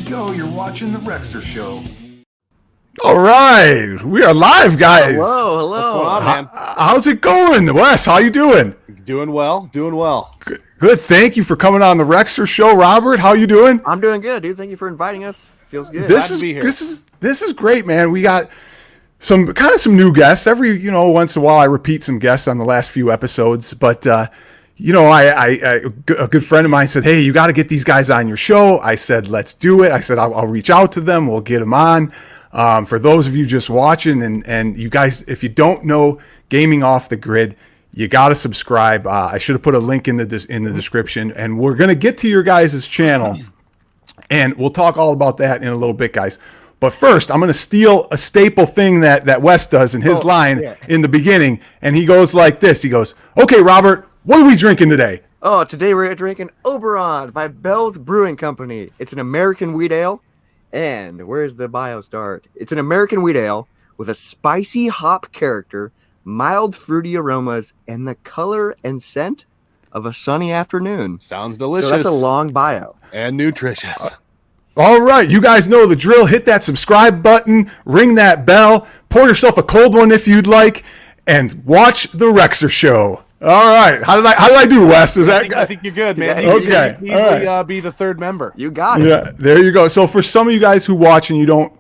go. You're watching The Rexer Show. All right, we are live, guys. Hello. What's going on, man? How's it going, Wes? How you doing? Doing well. Good. Thank you for coming on the Rexer Show, Robert. How you doing? I'm doing good, dude. Thank you for inviting us. Feels good. This is great, man. We got some new guests. Every once in a while, I repeat some guests on the last few episodes, but a good friend of mine said, "Hey, you got to get these guys on your show." I said, "Let's do it." I said, "I'll reach out to them. We'll get them on." For those of you just watching, and you guys, if you don't know Gaming Off the Grid, you got to subscribe. I should have put a link in the description, and we're going to get to your guys' channel, and we'll talk all about that in a little bit, guys. But first, I'm going to steal a staple thing that Wes does in his line in the beginning, and he goes like this. He goes, "Okay, Robert, what are we drinking today?" Oh, today we're drinking Oberon by Bell's Brewing Company. It's an American wheat ale. And where's the bio start? It's an American wheat ale with a spicy hop character, mild fruity aromas, and the color and scent of a sunny afternoon. Sounds delicious. So that's a long bio. And nutritious. All right, you guys know the drill. Hit that subscribe button, ring that bell, pour yourself a cold one if you'd like, and watch the Rexer Show. All right, how did I do, Wes? I think you're good, man. Yeah, okay. You can easily be the third member. You got it. Yeah, there you go. So for some of you guys who watch and you don't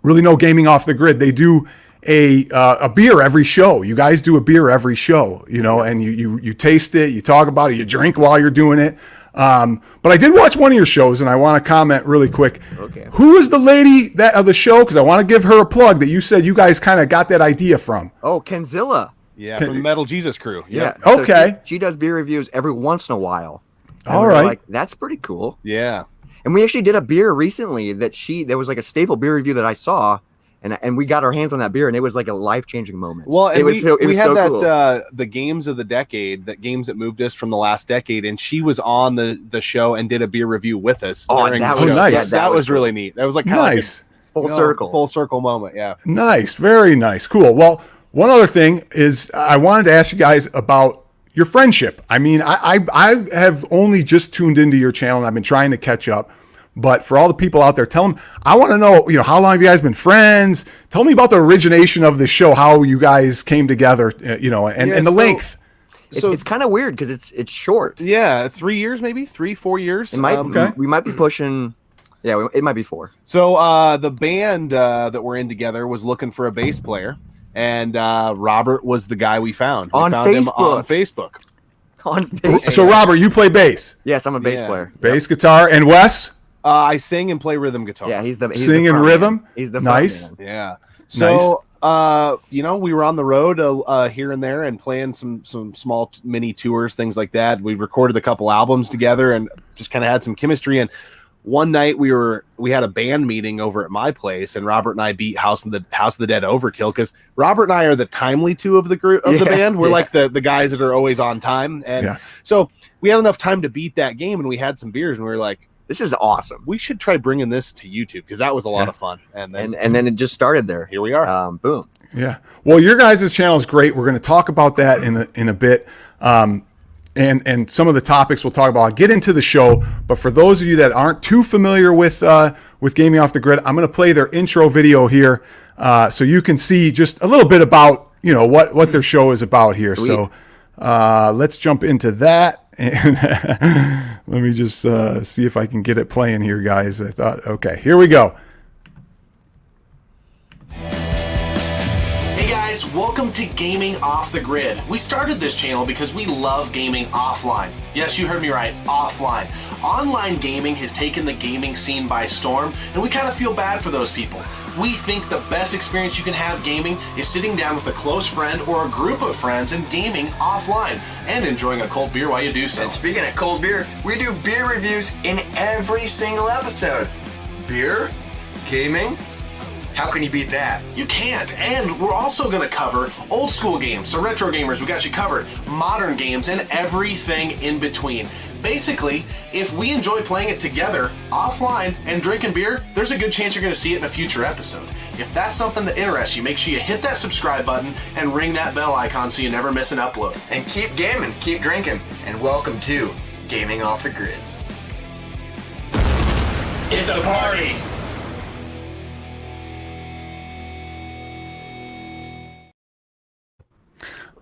really know Gaming Off the Grid, they do a beer every show. You guys do a beer every show, and you taste it, you talk about it, you drink while you're doing it. But I did watch one of your shows, and I want to comment really quick. Okay. Who is the lady of the show? Because I want to give her a plug that you said you guys kind of got that idea from. Oh, Kenzilla. Yeah, from the Metal Jesus crew. Yeah. Yep. Okay. So she does beer reviews every once in a while. And All we're right. like, that's pretty cool. Yeah. And we actually did a beer recently there was like a staple beer review that I saw, and we got our hands on that beer, and it was like a life-changing moment. Well, and it was we had so that cool. the games of the decade, games that moved us from the last decade, and she was on the show and did a beer review with us. during that the was show. nice. That was cool. really neat. That was like kind of Nice. Full circle moment. Yeah. Nice. Very nice. Cool. Well, one other thing is I wanted to ask you guys about your friendship. I mean, I have only just tuned into your channel, and I've been trying to catch up. But for all the people out there, tell them, I want to know, how long have you guys been friends? Tell me about the origination of the show, how you guys came together, and the length. It's kind of weird because it's short. Yeah, 3 years, maybe 3-4 years. It might Okay. we might be pushing. Yeah, it might be 4. So the band that we're in together was looking for a bass player, and Robert was the guy we found. We On found him Facebook. on Facebook. On Facebook. So, Robert, you play bass, Yes, I'm a bass Yeah. player. bass guitar, and Wes, I sing and play rhythm guitar. Yeah, he's the sing the in front rhythm. man. He's the front Nice. man. Yeah. So, we were on the road here and there and playing some small mini tours, things like that. We recorded a couple albums together and just kind of had some chemistry. And one night we had a band meeting over at my place, and Robert and I beat House of the Dead Overkill, because Robert and I are the timely two of the group of the band. We're like the guys that are always on time. And so we had enough time to beat that game, and we had some beers, and we were like, This is awesome. we should try bringing this to YouTube, because that was a lot of fun. And And then it just started there. here we are. Boom. Yeah. Well, your guys' channel is great. We're going to talk about that in a bit. And some of the topics we'll talk about. I'll get into the show, but for those of you that aren't too familiar with Gaming Off the Grid, I'm going to play their intro video here, so you can see just a little bit about what their show is about here. Sweet. So let's jump into that, and let me just see if I can get it playing here, guys. Okay, here we go. Hey guys, welcome to Gaming Off the Grid. We started this channel because we love gaming offline. Yes, you heard me right, offline. Online gaming has taken the gaming scene by storm, and we kind of feel bad for those people. We think the best experience you can have gaming is sitting down with a close friend or a group of friends and gaming offline and enjoying a cold beer while you do so. And speaking of cold beer, we do beer reviews in every single episode. Beer? Gaming? How can you beat that? You can't. And we're also going to cover old school games. So retro gamers, we got you covered. Modern games and everything in between. Basically, if we enjoy playing it together, offline, and drinking beer, there's a good chance you're going to see it in a future episode. If that's something that interests you, make sure you hit that subscribe button and ring that bell icon so you never miss an upload. And keep gaming, keep drinking, and welcome to Gaming Off the Grid. It's a party.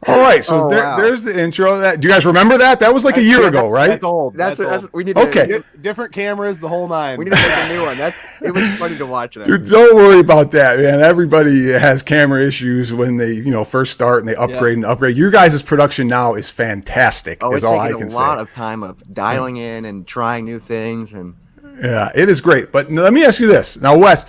All right, so wow. there's the intro. Do you guys remember that? That was like a year ago, right? That's old. That's old. we need to Okay. Different cameras, the whole nine. we need to make a new one. It was funny to watch that. Dude, don't worry about that, man. Everybody has camera issues when they, first start and they upgrade and upgrade. Your guys' production now is fantastic. Oh, is it's all I taking can a say. lot of time of dialing in and trying new things, and Yeah, it is great. But let me ask you this now, Wes.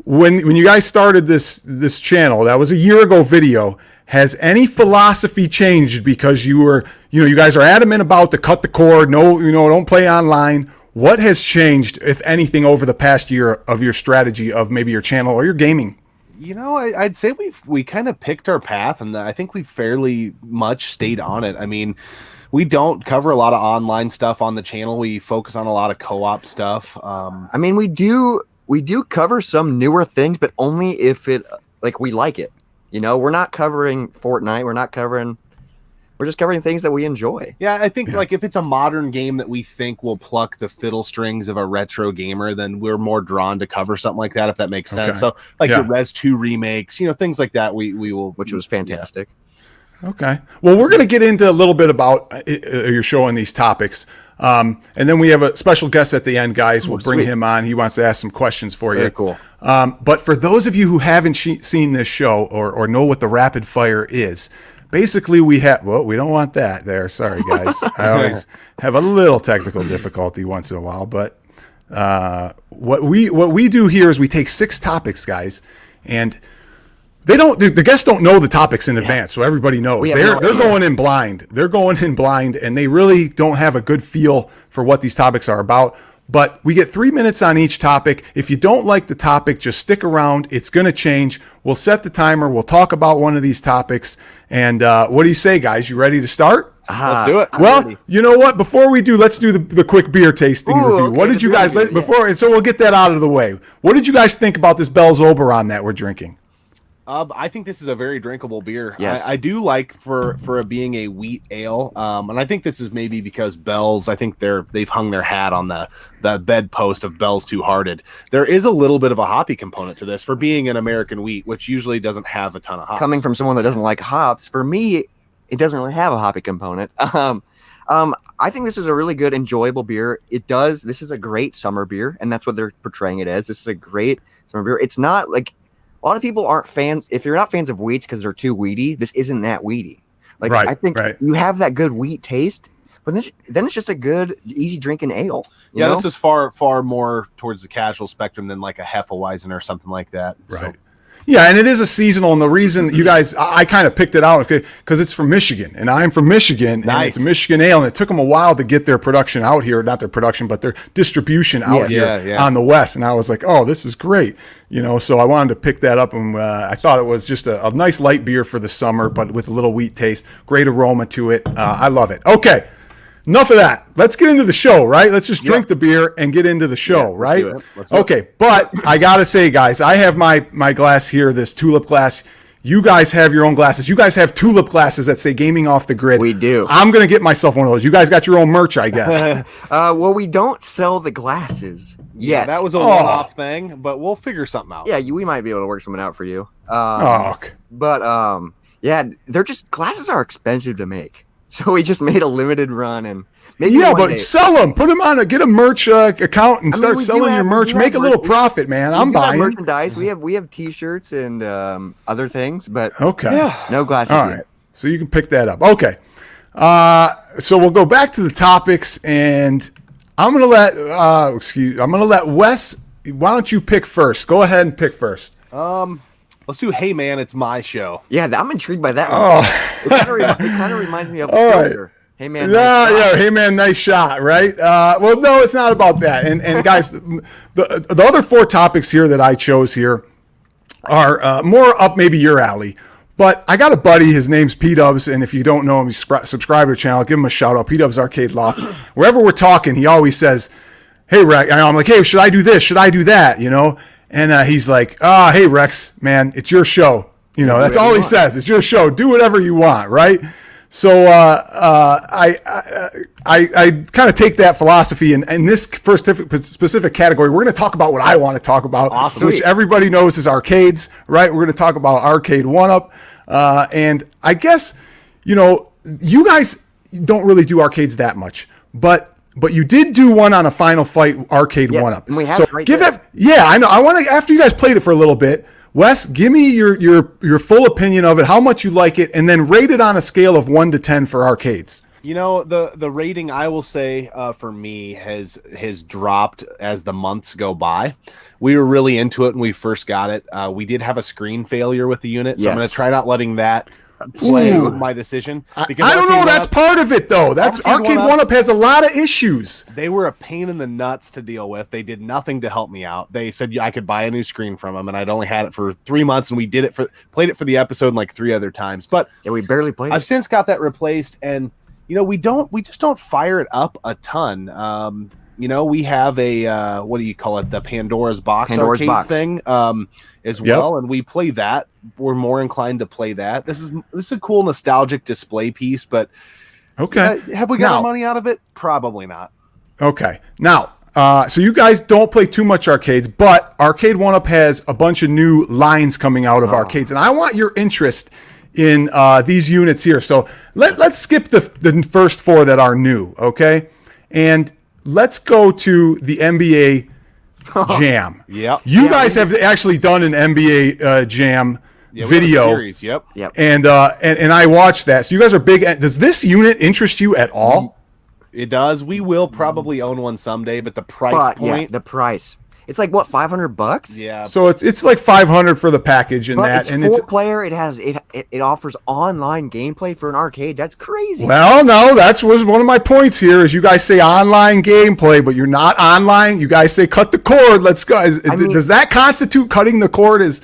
When you guys started this channel, that was a year ago video. Has any philosophy changed because you guys are adamant about the cut the cord, don't play online? What has changed, if anything, over the past year of your strategy of maybe your channel or your gaming? I'd say we kind of picked our path, and I think we fairly much stayed on it. I mean, we don't cover a lot of online stuff on the channel. We focus on a lot of co-op stuff. I mean, we do cover some newer things, but only if we like it. We're not covering Fortnite. We're just covering things that we enjoy. Yeah, I think like if it's a modern game that we think will pluck the fiddle strings of a retro gamer, then we're more drawn to cover something like that, if that makes sense. So like the Res 2 remakes, things like that, we will, which was fantastic. Okay. Well, we're going to get into a little bit about your show and these topics. And then we have a special guest at the end, guys. We'll bring him on. He wants to ask some questions for you. Very cool. But for those of you who haven't seen this show or know what the rapid fire is, basically we don't want that there. Sorry, guys. I always have a little technical difficulty once in a while. But what we do here is we take 6 topics, guys, and the guests don't know the topics in advance, so everybody knows. They're going in blind. They're going in blind, and they really don't have a good feel for what these topics are about. But we get 3 minutes on each topic. If you don't like the topic, just stick around. It's going to change. We'll set the timer. We'll talk about one of these topics. And what do you say, guys? You ready to start? let's do it. Well, you know what? Before we do, let's do the quick beer tasting review. Okay, What did you guys so we'll get that out of the way. What did you guys think about this Bell's Oberon that we're drinking? I think this is a very drinkable beer. Yes. I do like for it being a wheat ale, and I think this is maybe because Bell's. I think they've hung their hat on the bedpost of Bell's Two Hearted. There is a little bit of a hoppy component to this for being an American wheat, which usually doesn't have a ton of hops. Coming from someone that doesn't like hops, for me, it doesn't really have a hoppy component. I think this is a really good, enjoyable beer. This is a great summer beer, and that's what they're portraying it as. This is a great summer beer. It's not like a lot of people aren't fans. If you're not fans of wheats because they're too weedy, this isn't that weedy. I think you have that good wheat taste, but then it's just a good, easy drinking ale. You know? This is far more towards the casual spectrum than like a Hefeweizen or something like that. Right. So. Yeah, and it is a seasonal, and the reason you guys, I kind of picked it out because it's from Michigan, and I'm from Michigan, and it's a Michigan ale, and it took them a while to get their production out here, not their production, but their distribution out here on the West, and I was like, oh, this is great, so I wanted to pick that up, and I thought it was just a nice light beer for the summer, but with a little wheat taste, great aroma to it. I love it. Okay. Enough of that. Let's get into the show, right? Let's just drink the beer and get into the show, right? Let's do it. Okay, but I got to say, guys, I have my glass here, this tulip glass. You guys have your own glasses. You guys have tulip glasses that say Gaming Off the Grid. We do. I'm going to get myself one of those. You guys got your own merch, I guess. Well, we don't sell the glasses yet. Yeah, that was a one-off thing, but we'll figure something out. Yeah, we might be able to work something out for you. Glasses are expensive to make. So we just made a limited run and sell them. Put them on. Get a merch account and start selling your merch. Make a little profit, man. I'm buying merchandise. We have T-shirts and other things, but no glasses yet. So you can pick that up. Okay. So we'll go back to the topics, and I'm gonna let Wes. Why don't you pick first? Go ahead and pick first. Let's do Hey Man, It's My Show. Yeah, I'm intrigued by that one. It kind of reminds me of Joker. Hey Man, Hey Man, nice shot, right? Well, no, it's not about that. And guys, the other 4 topics here that I chose here are more up maybe your alley. But I got a buddy, his name's P-Dubs, and if you don't know him, subscribe to the channel, give him a shout out. P-Dubs Arcade Loft. Wherever we're talking, he always says, "Hey Rex," and I'm like, "Hey, should I do this? Should I do that?" And he's like, "Hey Rex, man, it's your show." That's all he says. It's your show. Do whatever you want, right? So I kind of take that philosophy, and in this first specific category, we're going to talk about what I want to talk about, which everybody knows is arcades, right? We're going to talk about Arcade 1-Up, and I guess, you know, you guys don't really do arcades that much, but you did do one on a Final Fight Arcade 1-Up. And we have so it right there. yeah, I know. I want to, after you guys played it for a little bit, Wes, give me your full opinion of it, how much you like it, and then rate it on a scale of 1 to 10 for arcades. You know, the rating, I will say, for me has dropped as the months go by. We were really into it when we first got it. We did have a screen failure with the unit, so I'm going to try not letting that sway my decision. I don't know. That's part of it, though. That's Arcade 1-Up has a lot of issues. They were a pain in the nuts to deal with. They did nothing to help me out. They said I could buy a new screen from them, and I'd only had it for 3 months, and we played it for the episode like 3 other times. But yeah, we barely played I've it. since got that replaced, and you know, we just don't fire it up a ton. You know, we have a what do you call it? The Pandora's Box arcade thing as well, and we play that. We're more inclined to play that. This is a cool nostalgic display piece, but okay, have we got our money out of it? Probably not. Okay, now. So you guys don't play too much arcades, but Arcade 1-Up has a bunch of new lines coming out of arcades, and I want your interest in these units here. So let's skip the first 4 that are new, okay? And let's go to the NBA Jam. Yep. You guys have actually done an NBA Jam video. Series. Yep. And I watched that. So you guys are big. Does this unit interest you at all? It does. We will probably own one someday, but the price point. Yeah, the price. It's like what, $500? Yeah. So it's like $500 for the package and that, and it's 4-player. It offers online gameplay for an arcade. That's crazy. Well, no, was one of my points here. Is you guys say online gameplay, but you're not online. You guys say cut the cord. Let's go. Does that constitute cutting the cord? Does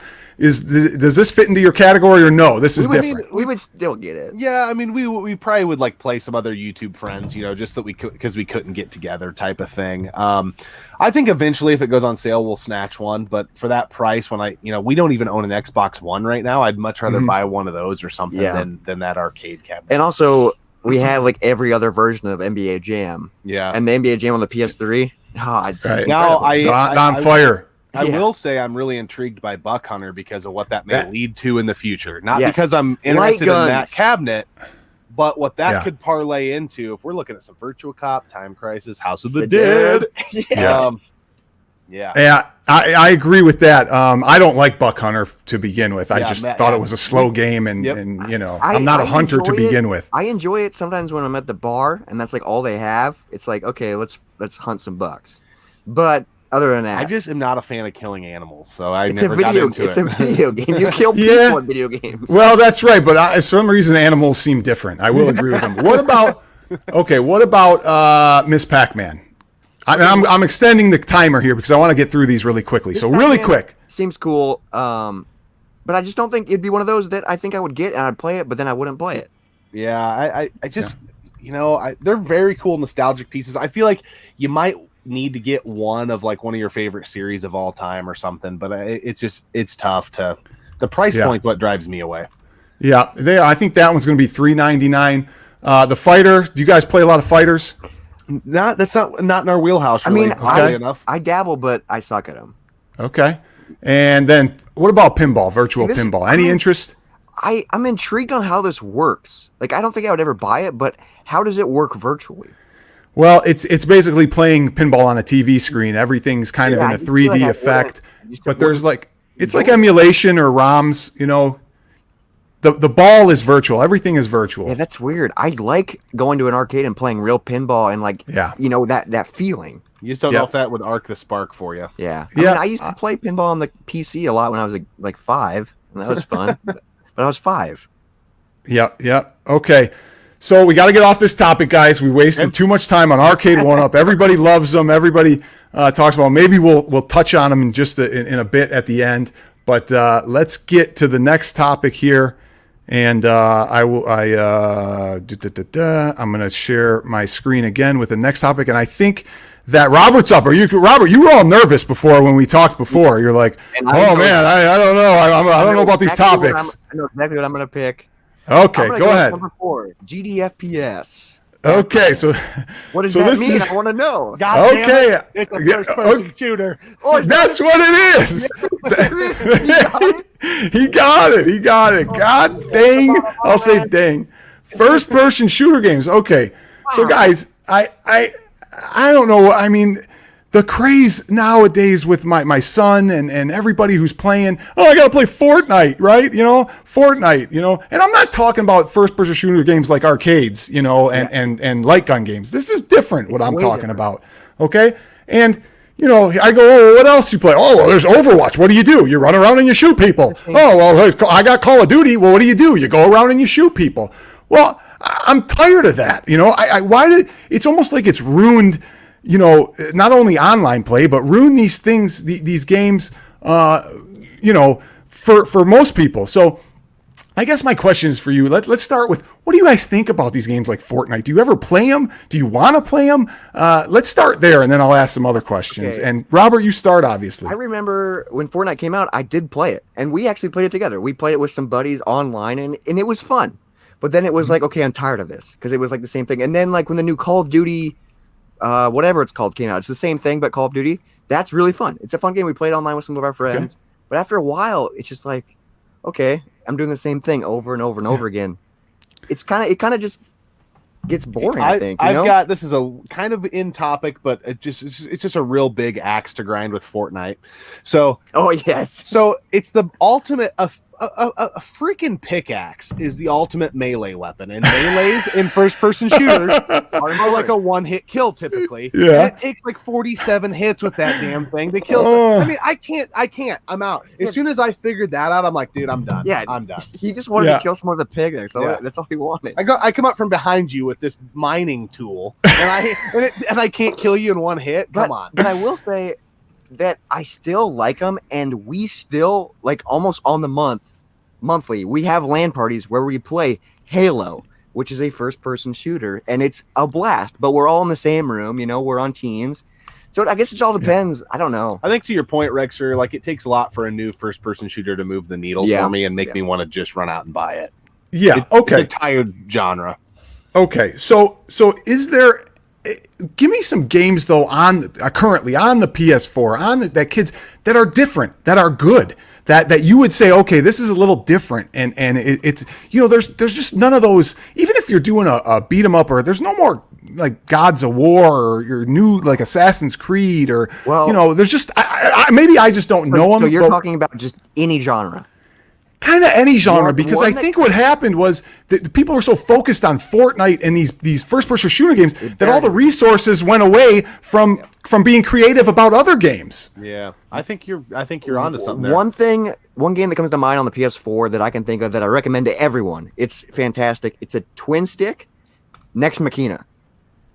this fit into your category or no? This is different. We would still get it. Yeah, I mean, we probably would like play some other YouTube friends, you know, just that because we couldn't get together type of thing. I think eventually if it goes on sale, we'll snatch one. But for that price, we don't even own an Xbox One right now. I'd much rather buy one of those or something than that arcade cabinet. And also, we have like every other version of NBA Jam. Yeah, and the NBA Jam on the PS3. Right. Now on fire. I will say I'm really intrigued by Buck Hunter because of what that may lead to in the future. Not because I'm interested in that cabinet, but what that could parlay into if we're looking at some Virtua Cop, Time Crisis, House of the Dead. Yeah, I agree with that. I don't like Buck Hunter to begin with. I just thought it was a slow game, and you know, I'm not a hunter to begin with. I enjoy it sometimes when I'm at the bar, and that's like all they have. It's like, okay, let's hunt some bucks, but. Other than that, I just am not a fan of killing animals, so it's a video game. You kill people in video games. Well, that's right, but for some reason, animals seem different. I will agree with them. What about Miss Pac-Man? I'm extending the timer here because I want to get through these really quickly. So really quick. Seems cool, but I just don't think it'd be one of those that I think I would get and I'd play it, but then I wouldn't play it. Yeah, I just they're very cool nostalgic pieces. I feel like you might need to get one of your favorite series of all time or something, but it's tough to the price point. What drives me away? Yeah, I think that one's going to be $399. The fighter. Do you guys play a lot of fighters? That's not in our wheelhouse. Really, enough. I dabble, but I suck at them. Okay, and then what about pinball? Virtual pinball. Any interest? I'm intrigued on how this works. Like, I don't think I would ever buy it, but how does it work virtually? Well, it's basically playing pinball on a TV screen. Everything's kind of in a 3D effect, but there's it's like emulation or ROMs. You know, the ball is virtual. Everything is virtual. Yeah, that's weird. I like going to an arcade and playing real pinball and that feeling. You just don't know if that would arc the spark for you. Yeah. I mean, I used to play pinball on the PC a lot when I was like 5, and that was fun. but I was 5. Yeah. Okay. So we got to get off this topic, guys. We wasted too much time on Arcade 1-Up. Everybody loves them. Everybody talks about them. Maybe we'll touch on them in just in a bit at the end. But let's get to the next topic here. And I'm going to share my screen again with the next topic. And I think that Robert's up. Robert, you were all nervous before when we talked before. You're like, man, I don't know. I don't know about these topics. I know exactly what I'm going to pick. Okay, I'm gonna go with ahead. Number 4, GDFPS. Okay, so What does so that this mean? is I want to know. God damn okay. it, it's a Yeah, first-person okay. shooter. Oh, is that That's what it is. He got it. He got it. God dang. I'll say dang. First person shooter games. Okay. So guys, I don't know. I mean, the craze nowadays with my son and everybody who's playing, oh, I got to play Fortnite, right? Fortnite, and I'm not talking about first person shooter games like arcades, and light gun games. This is different what I'm talking about. Okay. And, I go, oh, what else you play? Oh, well, there's Overwatch. What do? You run around and you shoot people. Oh, well, I got Call of Duty. Well, what do? You go around and you shoot people. Well, I'm tired of that. It's almost like it's ruined, not only online play, but ruin these things, these games, for most people. So I guess my question is for you. Let's start with, what do you guys think about these games like Fortnite? Do you ever play them? Do you want to play them? Let's start there, and then I'll ask some other questions. Okay. And Robert, you start, obviously. I remember when Fortnite came out, I did play it, and we actually played it together. We played it with some buddies online, and it was fun. But then it was like, okay, I'm tired of this, because it was like the same thing. And then like when the new Call of Duty, whatever it's called, came out, it's the same thing, but Call of Duty, that's really fun. It's a fun game. We played online with some of our friends. Okay. But after a while, it's just like, okay, I'm doing the same thing over and over and over again. It kind of just gets boring, I think. I've got, this is a kind of in topic, but it's just a real big axe to grind with Fortnite. So, oh yes. So it's the ultimate, a freaking pickaxe is the ultimate melee weapon, and melees in first-person shooters are like a one-hit kill typically. Yeah. And it takes like 47 hits with that damn thing to kill. I mean, I can't. I'm out. As soon as I figured that out, I'm like, dude, I'm done. Yeah, I'm done. He just wanted to kill someone with a pig there, so that's all he wanted. I come up from behind you with this mining tool, and I can't kill you in one hit. Come on. But I will say that I still like them, and we still, like, almost on the monthly, we have LAN parties where we play Halo, which is a first-person shooter, and it's a blast. But we're all in the same room, we're on teams. So I guess it all depends. I don't know. I think to your point, Rexer, like, it takes a lot for a new first-person shooter to move the needle for me and make me want to just run out and buy it. Yeah, It's a tired genre. Okay, so is there? Give me some games though on currently on the PS4 that kids that are different, that are good, that you would say, okay, this is a little different, and it's there's just none of those. Even if you're doing a beat 'em up, or there's no more like Gods of War or your new like Assassin's Creed, or there's just maybe I just don't know them. So you're talking about just any genre. Kind of any genre, because I think what happened was that the people were so focused on Fortnite and these first-person shooter games that all the resources went away from being creative about other games. Yeah, I think you're onto something there. One game that comes to mind on the PS4 that I can think of that I recommend to everyone. It's fantastic. It's a twin stick, Nex Machina.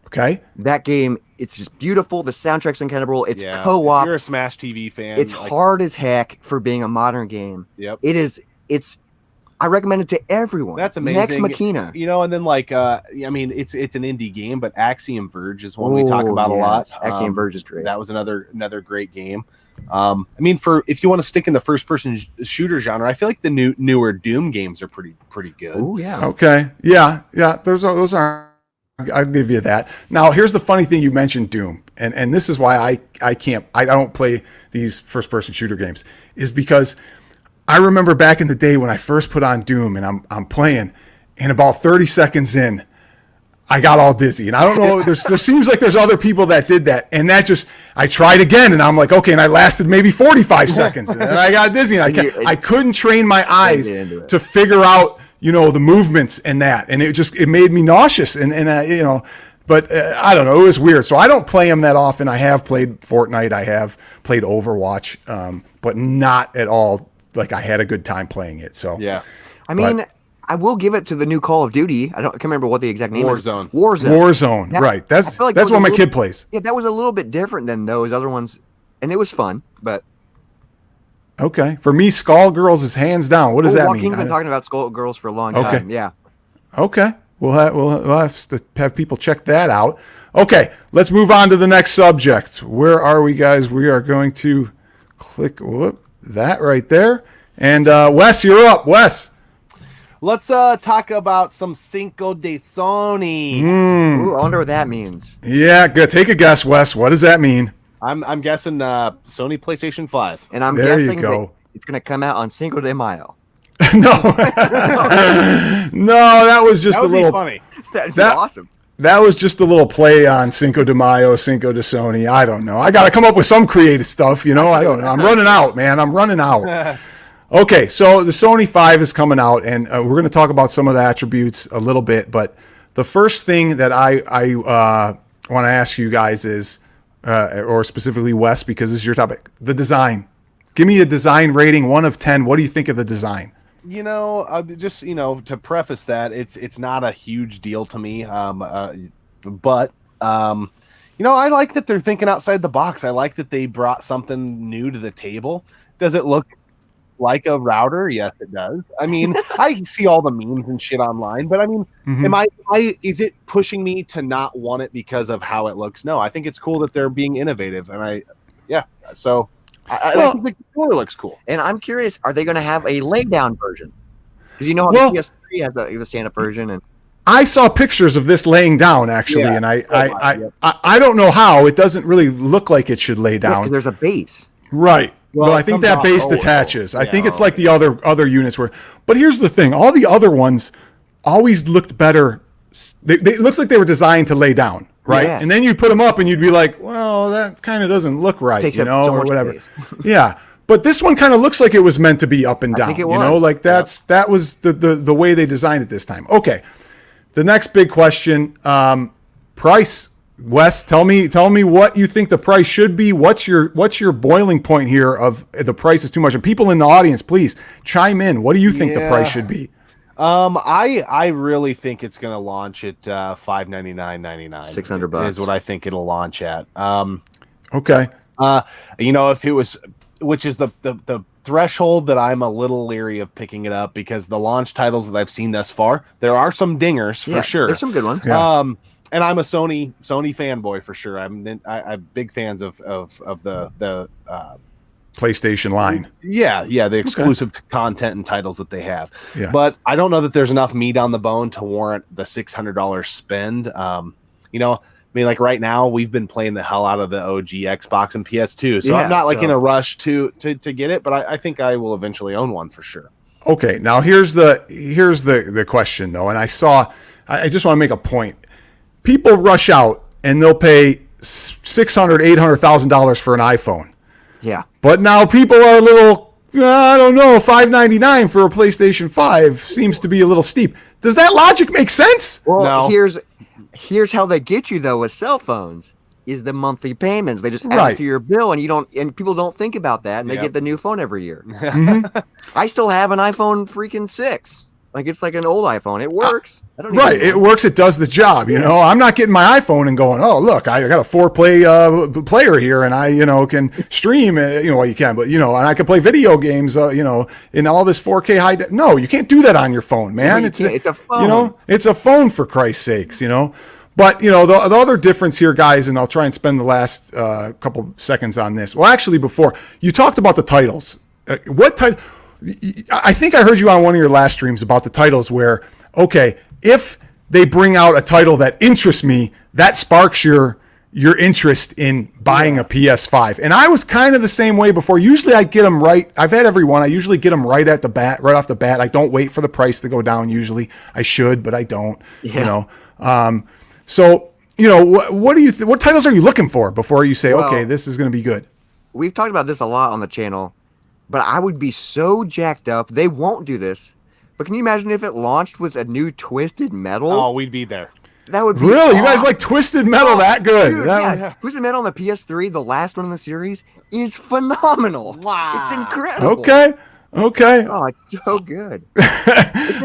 Okay. That game, it's just beautiful. The soundtrack's incredible. It's co-op. Co-op. If you're a Smash TV fan. It's hard as heck for being a modern game. Yep. It is. I recommend it to everyone. That's amazing. Nex Machina. And then like, I mean, it's an indie game, but Axiom Verge is one we talk about a lot. Axiom Verge is great. That was another great game. I mean, if you want to stick in the first-person shooter genre, I feel like the newer Doom games are pretty good. Oh yeah. Okay. Yeah. Those are. I'll give you that. Now, here's the funny thing: you mentioned Doom, and this is why I don't play these first-person shooter games, is because I remember back in the day when I first put on Doom and I'm playing, and about 30 seconds in, I got all dizzy. And I don't know, there seems like there's other people that did that. And I tried again, and I'm like, okay, and I lasted maybe 45 seconds. And then I got dizzy, and I couldn't train my eyes to figure out, the movements and that. And it made me nauseous. But I don't know, it was weird. So I don't play them that often. I have played Fortnite. I have played Overwatch, but not at all. Like, I had a good time playing it. So yeah, I mean, I will give it to the new Call of Duty. I can't remember what the exact name is. Warzone. Right. That's what my kid plays. Yeah, that was a little bit different than those other ones, and it was fun. But okay, for me, Skullgirls is hands down. What does that mean? Joaquin's been talking about Skullgirls for a long time. Yeah. Okay. We'll have to have people check that out. Okay, let's move on to the next subject. Where are we, guys? We are going to click that right there. And Wes, you're up. Wes. Let's talk about some Cinco de Sony. Ooh, I wonder what that means. Yeah, good. Take a guess, Wes. What does that mean? I'm guessing Sony PlayStation 5. And I'm There you guessing go. that it's going to come out on Cinco de Mayo. No, no, that was just That a would be little funny. That'd be That- awesome. That was just a little play on Cinco de Mayo, Cinco de Sony. I don't know. I got to come up with some creative stuff, you know. I don't know. I'm running out, man. I'm running out. Okay, so the Sony 5 is coming out, and we're going to talk about some of the attributes a little bit. But the first thing that I want to ask you guys is, or specifically Wes, because this is your topic, the design. Give me a design rating, 1 of 10. What do you think of the design? You know, just to preface that, it's not a huge deal to me. But I like that they're thinking outside the box. I like that they brought something new to the table. Does it look like a router? Yes, it does. I mean, I see all the memes and shit online, but I mean, is it pushing me to not want it because of how it looks? No, I think it's cool that they're being innovative, and I think the controller looks cool. And I'm curious, are they going to have a lay-down version? Because you know how Well- the PS3 has a stand-up version, and I saw pictures of this laying down actually, Yeah. and I don't know how. It doesn't really look like it should lay down. because there's a base. Right. Well, Well, I it think comes that off base over. detaches. I Yeah. think it's like the other units were. But here's the thing: all the other ones always looked better. They looked like they were designed to lay down, right? Yes. And then you put them up, and you'd be like, "Well, that kind of doesn't look right," Takes you up know, so or much whatever. space. Yeah. But this one kind of looks like it was meant to be up and down. think it You know, was. like that was the way they designed it this time. Okay. The next big question: price. Wes, tell me what you think the price should be. What's your boiling point here of the price is too much? And people in the audience, please chime in. What do you think the Yeah. price should be? I really think it's going to launch at $599.99. $600 is what I think it'll launch at. Okay. If it was, which is the threshold that I'm a little leery of picking it up, because the launch titles that I've seen thus far, there are some dingers for Yeah, sure. There's some good ones. Yeah. And I'm a Sony fanboy for sure. I'm big fans of the PlayStation line. the exclusive content and titles that they have. Yeah. But I don't know that there's enough meat on the bone to warrant the $600 spend. Like right now we've been playing the hell out of the OG Xbox and PS2, so I'm not in a rush to get it, but I think I will eventually own one for sure. Okay. Now here's the question though, and I just want to make a point. People rush out and they'll pay $600,000-$800,000 for an iPhone. Yeah. But now people are a little, I don't know, $599 for a PlayStation 5 seems to be a little steep. Does that logic make sense? Well, No. here's how they get you though with cell phones is the monthly payments. They just add Right. it to your bill, and people don't think about that, and they Yep. get the new phone every year. I still have an iPhone freaking 6. Like it's like an old iPhone. It works. I don't need Right, a new it one. works. It does the job. You know, I'm not getting my iPhone and going, "Oh, look, I got a 4-play player here, and I, can stream. Well, you can, but and I can play video games. In all this 4K high. No, you can't do that on your phone, man. you can't. It's a phone. It's a phone for Christ's sakes. But the other difference here, guys, and I'll try and spend the last couple seconds on this. Well, actually, before you talked about the titles, what title? I think I heard you on one of your last streams about the titles where, okay, if they bring out a title that interests me, that sparks your interest in buying a PS5. And I was kind of the same way before. Usually I get them right. I've had every one. I usually get them right off the bat. I don't wait for the price to go down usually. I should, but I don't, So, what do you what titles are you looking for before you say, Well, okay, this is going to be good? We've talked about this a lot on the channel, but I would be so jacked up. They won't do this. But can you imagine if it launched with a new Twisted Metal? Oh, we'd be there. That would be Really? You guys awesome. like Twisted Metal that good? Dude, yeah. Twisted Metal on the PS3, the last one in the series, is phenomenal. Wow. It's incredible. Okay. Oh, it's so good.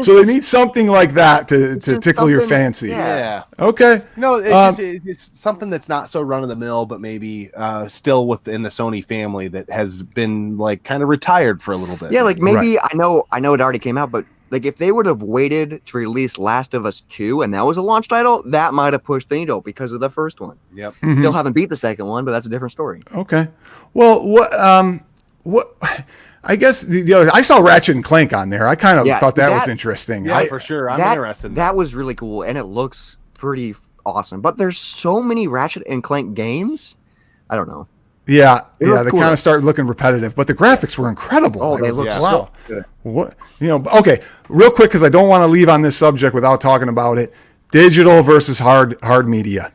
So they need something like that to just tickle your something- fancy. yeah. Okay. No, it's something that's not so run of the mill, but maybe still within the Sony family that has been kind of retired for a little bit. Yeah, like maybe I know it already came out, but like if they would have waited to release Last of Us 2 and that was a launch title, that might have pushed the needle because of the first one. Yep. Still haven't beat the second one, but that's a different story. Okay. Well, what? I guess the other, I saw Ratchet and Clank on there. I kind of thought that was interesting. Yeah, for sure. I'm interested in that. That was really cool, and it looks pretty awesome. But there's so many Ratchet and Clank games. I don't know. Yeah, they cool. kind of started looking repetitive, but the graphics were incredible. Oh, they look wow. so good. What, okay, real quick, because I don't want to leave on this subject without talking about it. Digital versus hard media.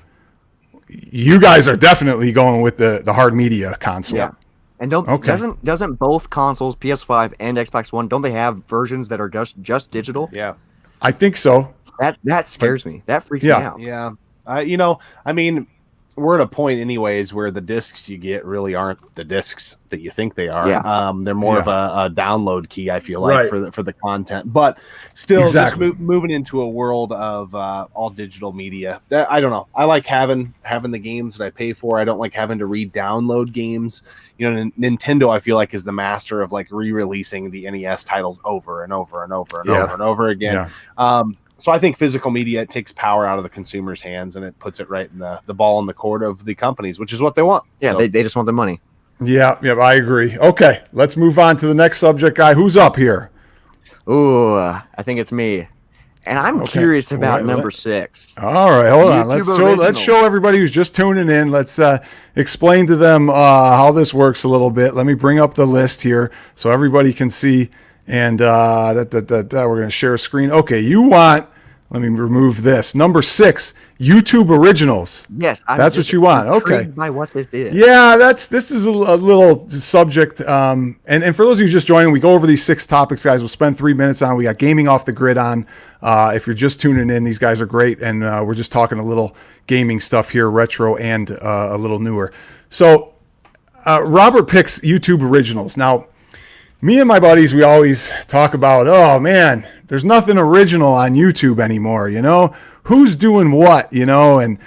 You guys are definitely going with the hard media console. Yeah. And doesn't both consoles, PS5 and Xbox One, don't they have versions that are just digital? Yeah. I think so. That scares me. That freaks me out. Yeah. I mean, we're at a point anyways where the discs you get really aren't the discs that you think they are. Yeah. They're more of a download key, I feel like, for the content. But still, just moving into a world of all digital media. I don't know. I like having the games that I pay for. I don't like having to re-download games. Nintendo, I feel like, is the master of like re-releasing the NES titles over and over and over and over and over again. Yeah. So I think physical media, it takes power out of the consumer's hands and it puts it right in the ball in the court of the companies, which is what they want. Yeah, so. They just want the money. Yeah, I agree. Okay, let's move on to the next subject guy. Who's up here? Ooh, I think it's me. And I'm curious about number 6. All right, hold on. Let's show everybody who's just tuning in. Let's explain to them how this works a little bit. Let me bring up the list here so everybody can see. And we're going to share a screen. Okay, let me remove this. Number 6, YouTube originals. Yes, that's what you want. Okay, by what this is. Yeah, this is a little subject. And for those of you just joining, we go over these 6 topics, guys. We'll spend 3 minutes on. We got gaming off the grid on. If you're just tuning in, these guys are great, and we're just talking a little gaming stuff here, retro and a little newer. So, Robert picks YouTube originals now. Me and my buddies, we always talk about, oh man, there's nothing original on YouTube anymore, who's doing what, and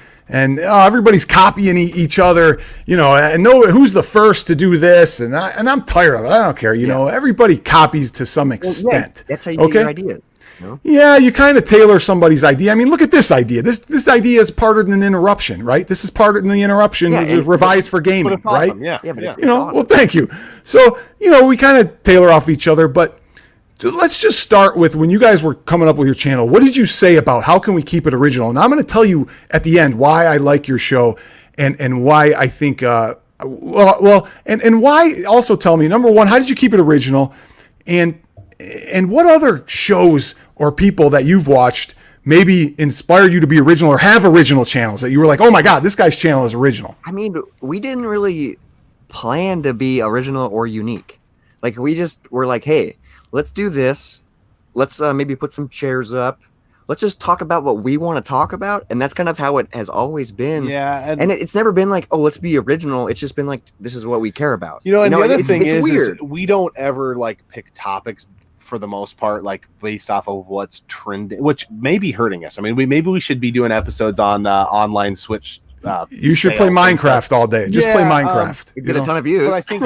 everybody's copying each other, and who's the first to do this, and I'm tired of it. I don't care, everybody copies to some extent. Yeah, that's how you get your ideas. Yeah, you kind of tailor somebody's idea. I mean, look at this idea. This idea is part of an interruption, right? This is part of the interruption revised for gaming, right? Awesome. Yeah, but it's awesome. Well, thank you. So, we kind of tailor off each other, but let's just start with when you guys were coming up with your channel. What did you say about how can we keep it original? And I'm going to tell you at the end why I like your show and why I think, and why also tell me, number 1, how did you keep it original? And what other shows or people that you've watched maybe inspired you to be original or have original channels that you were like, oh my God, this guy's channel is original? I mean, we didn't really plan to be original or unique. Like, we just were like, hey, let's do this. Let's maybe put some chairs up. Let's just talk about what we want to talk about. And that's kind of how it has always been. Yeah. And it's never been like, oh, let's be original. It's just been like, this is what we care about. And the other thing is we don't ever like pick topics for the most part, like based off of what's trending, which may be hurting us. I mean, maybe we should be doing episodes on online Switch. You should play Minecraft all day. Just play Minecraft. Get a ton of views. But I think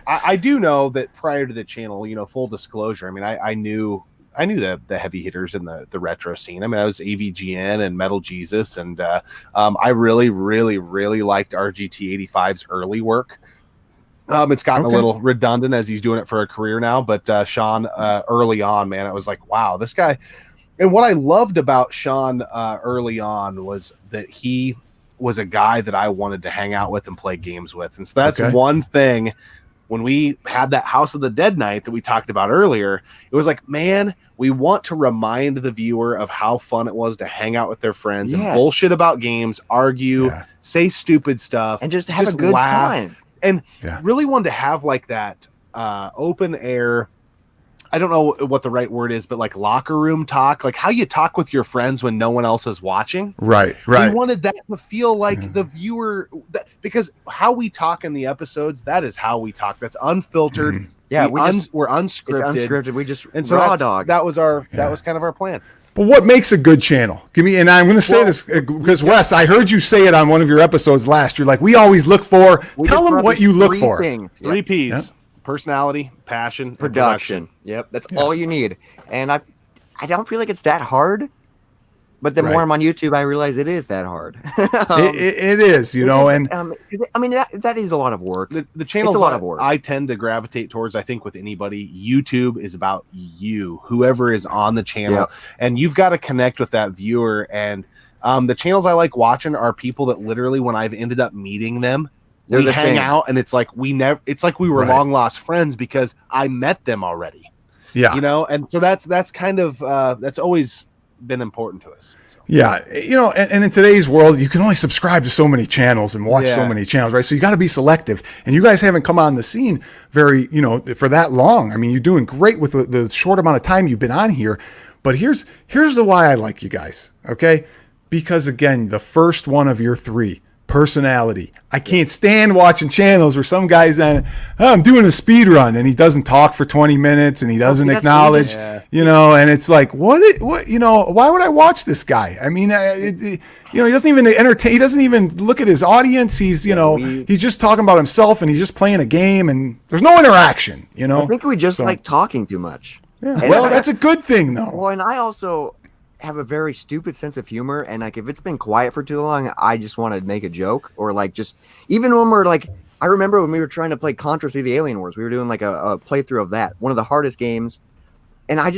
I do know that prior to the channel, full disclosure, I mean, I knew the heavy hitters in the retro scene. I mean, I was AVGN and Metal Jesus, and I really, really, really liked RGT85's early work. It's gotten a little redundant as he's doing it for a career now, but Sean, early on, man, I was like, wow, this guy. And what I loved about Sean early on was that he was a guy that I wanted to hang out with and play games with. And so that's one thing. When we had that House of the Dead night that we talked about earlier, it was like, man, we want to remind the viewer of how fun it was to hang out with their friends and bullshit about games, argue, say stupid stuff, and just have a good time. And really wanted to have like that open air, I don't know what the right word is, but like locker room talk, like how you talk with your friends when no one else is watching. Right. We wanted that to feel like the viewer, because how we talk in the episodes, that is how we talk. That's unfiltered. Yeah, we're unscripted. It's unscripted. We just and so raw dog. That was kind of our plan. But what makes a good channel? And I'm going to say this because Wes, I heard you say it on one of your episodes last. You're like, we always look for. Tell them what you look for. Three P's: personality, passion, production. Yep, that's all you need. And I don't feel like it's that hard. But the Right. more I'm on YouTube, I realize it is that hard. It is, you know, and I mean that is a lot of work. The channels It's a lot of work. I tend to gravitate towards, I think with anybody, YouTube is about you, whoever is on the channel, Yep. and you've got to connect with that viewer. And the channels I like watching are people that literally, when I've ended up meeting them, They're we the hang same. out, and it's like we were Right. long lost friends because I met them already. yeah. You know, and so that's kind of that's always been important to us. So. Yeah, you know, and in today's world, you can only subscribe to so many channels and watch so Yeah. many channels, right? So you got to be selective. And you guys haven't come on the scene very, you know, for that long. I mean, you're doing great with the short amount of time you've been on here. But here's the why I like you guys, okay? Because again, the first one of your three, personality. I can't stand watching channels where some guy's on, oh, I'm doing a speed run, and he doesn't talk for 20 minutes and he doesn't that's acknowledge, Yeah. you know, and it's like, what, you know, why would I watch this guy? I mean, you know, he doesn't even entertain, he doesn't even look at his audience. He's, you know, he's just talking about himself and he's just playing a game and there's no interaction, you know? I think we just like talking too much. Yeah. And Well, that's a good thing though. Well, and I also have a very stupid sense of humor, and like if it's been quiet for too long, I just want to make a joke, or like just even when we're like, I remember when we were trying to play Contra 3: The Alien Wars, we were doing like a playthrough of that, one of the hardest games, and I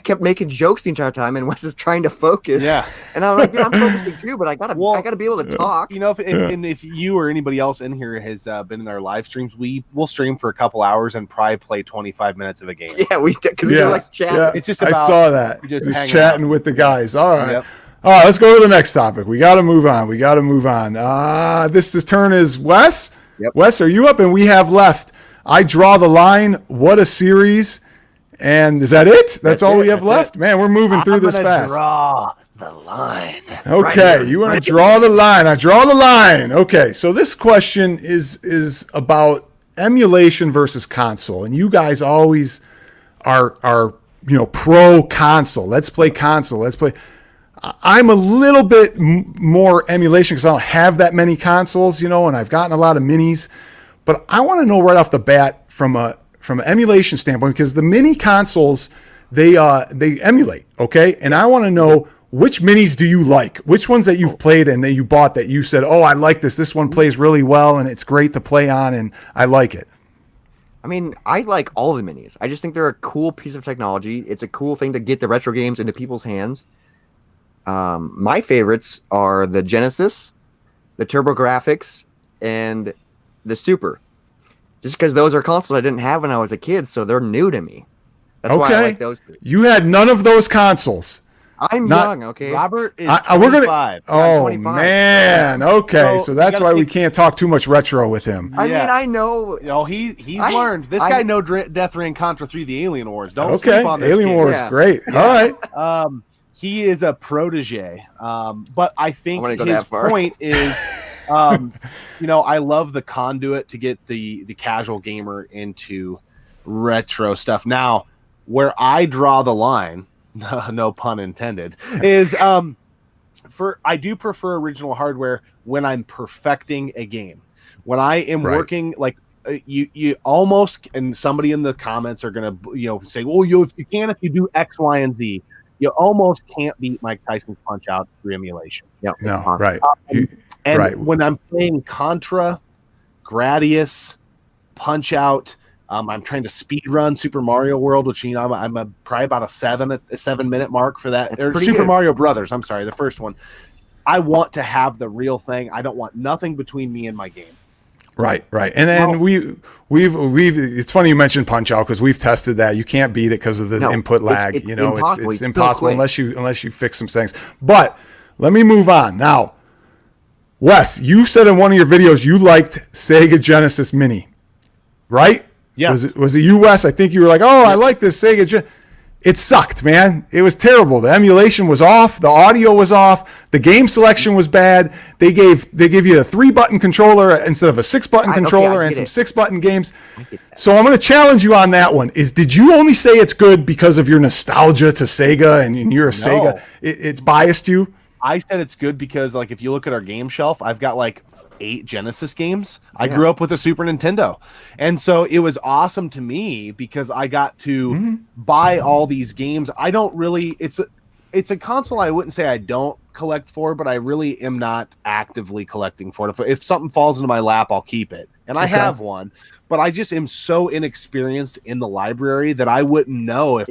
kept making jokes the entire time, and Wes is trying to focus, Yeah. and I'm like, yeah, I'm focusing too, but I gotta be able to talk. You know, if you or anybody else in here has been in our live streams, we'll stream for a couple hours and probably play 25 minutes of a game. Yeah, because we Yeah, like chat. yeah. It's just I about- saw that. we just Just hang chatting out. with the guys. All right. Yep. All right, let's go to the next topic. We got to move on. This turn is Wes. Yep. Wes, are you up? And we have left. I draw the line. What a series. And is that it? That's all we have That's left? it. Man, we're moving through this fast. Draw the line. Okay, you want to draw the line. I draw the line. Okay, so this question is about emulation versus console. And you guys always are you know, pro console. Let's play console. Let's play. I'm a little bit more emulation because I don't have that many consoles, you know, and I've gotten a lot of minis. But I want to know right off the bat from an emulation standpoint, because the mini consoles, they emulate, okay? And I want to know, which minis do you like? Which ones that you've played and that you bought that you said, oh, I like this. This one plays really well and it's great to play on and I like it. I mean, I like all the minis. I just think they're a cool piece of technology. It's a cool thing to get the retro games into people's hands. My favorites are the Genesis, the TurboGrafx, and the Super. Just because those are consoles I didn't have when I was a kid, so they're new to me. That's why I like those two. You had none of those consoles. I'm Not- young, okay? Robert is We're 25. Oh 25. man. Okay, So so that's you gotta why we think- can't talk too much retro with him. I Yeah. mean, I know. No, he's I- learned. This I- guy know Death Ray and Contra 3: The Alien Wars. Don't Okay, sleep on this Alien kid. Wars, Yeah. great. All right. He is a protege, but I think I wanna go his that far. point is, you know, I love the conduit to get the casual gamer into retro stuff. Now, where I draw the line, no pun intended, is I do prefer original hardware when I'm perfecting a game. When I am Right. working like. You almost, and somebody in the comments are gonna say, well, if you do X, Y, and Z, you almost can't beat Mike Tyson's Punch Out through emulation. Yeah, No, right. And Right. when I'm playing Contra, Gradius, Punch Out, I'm trying to speed run Super Mario World, which I'm probably about a 7-minute mark for that. That's Or pretty Super good. Mario Brothers. I'm sorry, the first one. I want to have the real thing. I don't want nothing between me and my game. Right. And then we've it's funny you mentioned Punch Out because we've tested that. You can't beat it because of the No, input lag. it's You know, impossible. it's It's impossible so quick. unless you fix some things. But let me move on. Now, Wes, you said in one of your videos you liked Sega Genesis Mini, right? Yes. Was it you, Wes? I think you were like, oh, I like this Sega It sucked, man. It was terrible. The emulation was off. The audio was off. The game selection was bad. They give you a 3-button controller instead of a 6-button controller I and get some it. 6-button games. So I'm going to challenge you on that one. Did you only say it's good because of your nostalgia to Sega and you're a Sega? It's biased you? I said it's good because, like, if you look at our game shelf, I've got like 8 Genesis games. I grew up with a Super Nintendo, and so it was awesome to me because I got to buy all these games. I don't really. it's a console I wouldn't say I don't collect for, but I really am not actively collecting for it. If something falls into my lap, I'll keep it. And I have one, but I just am so inexperienced in the library that I wouldn't know if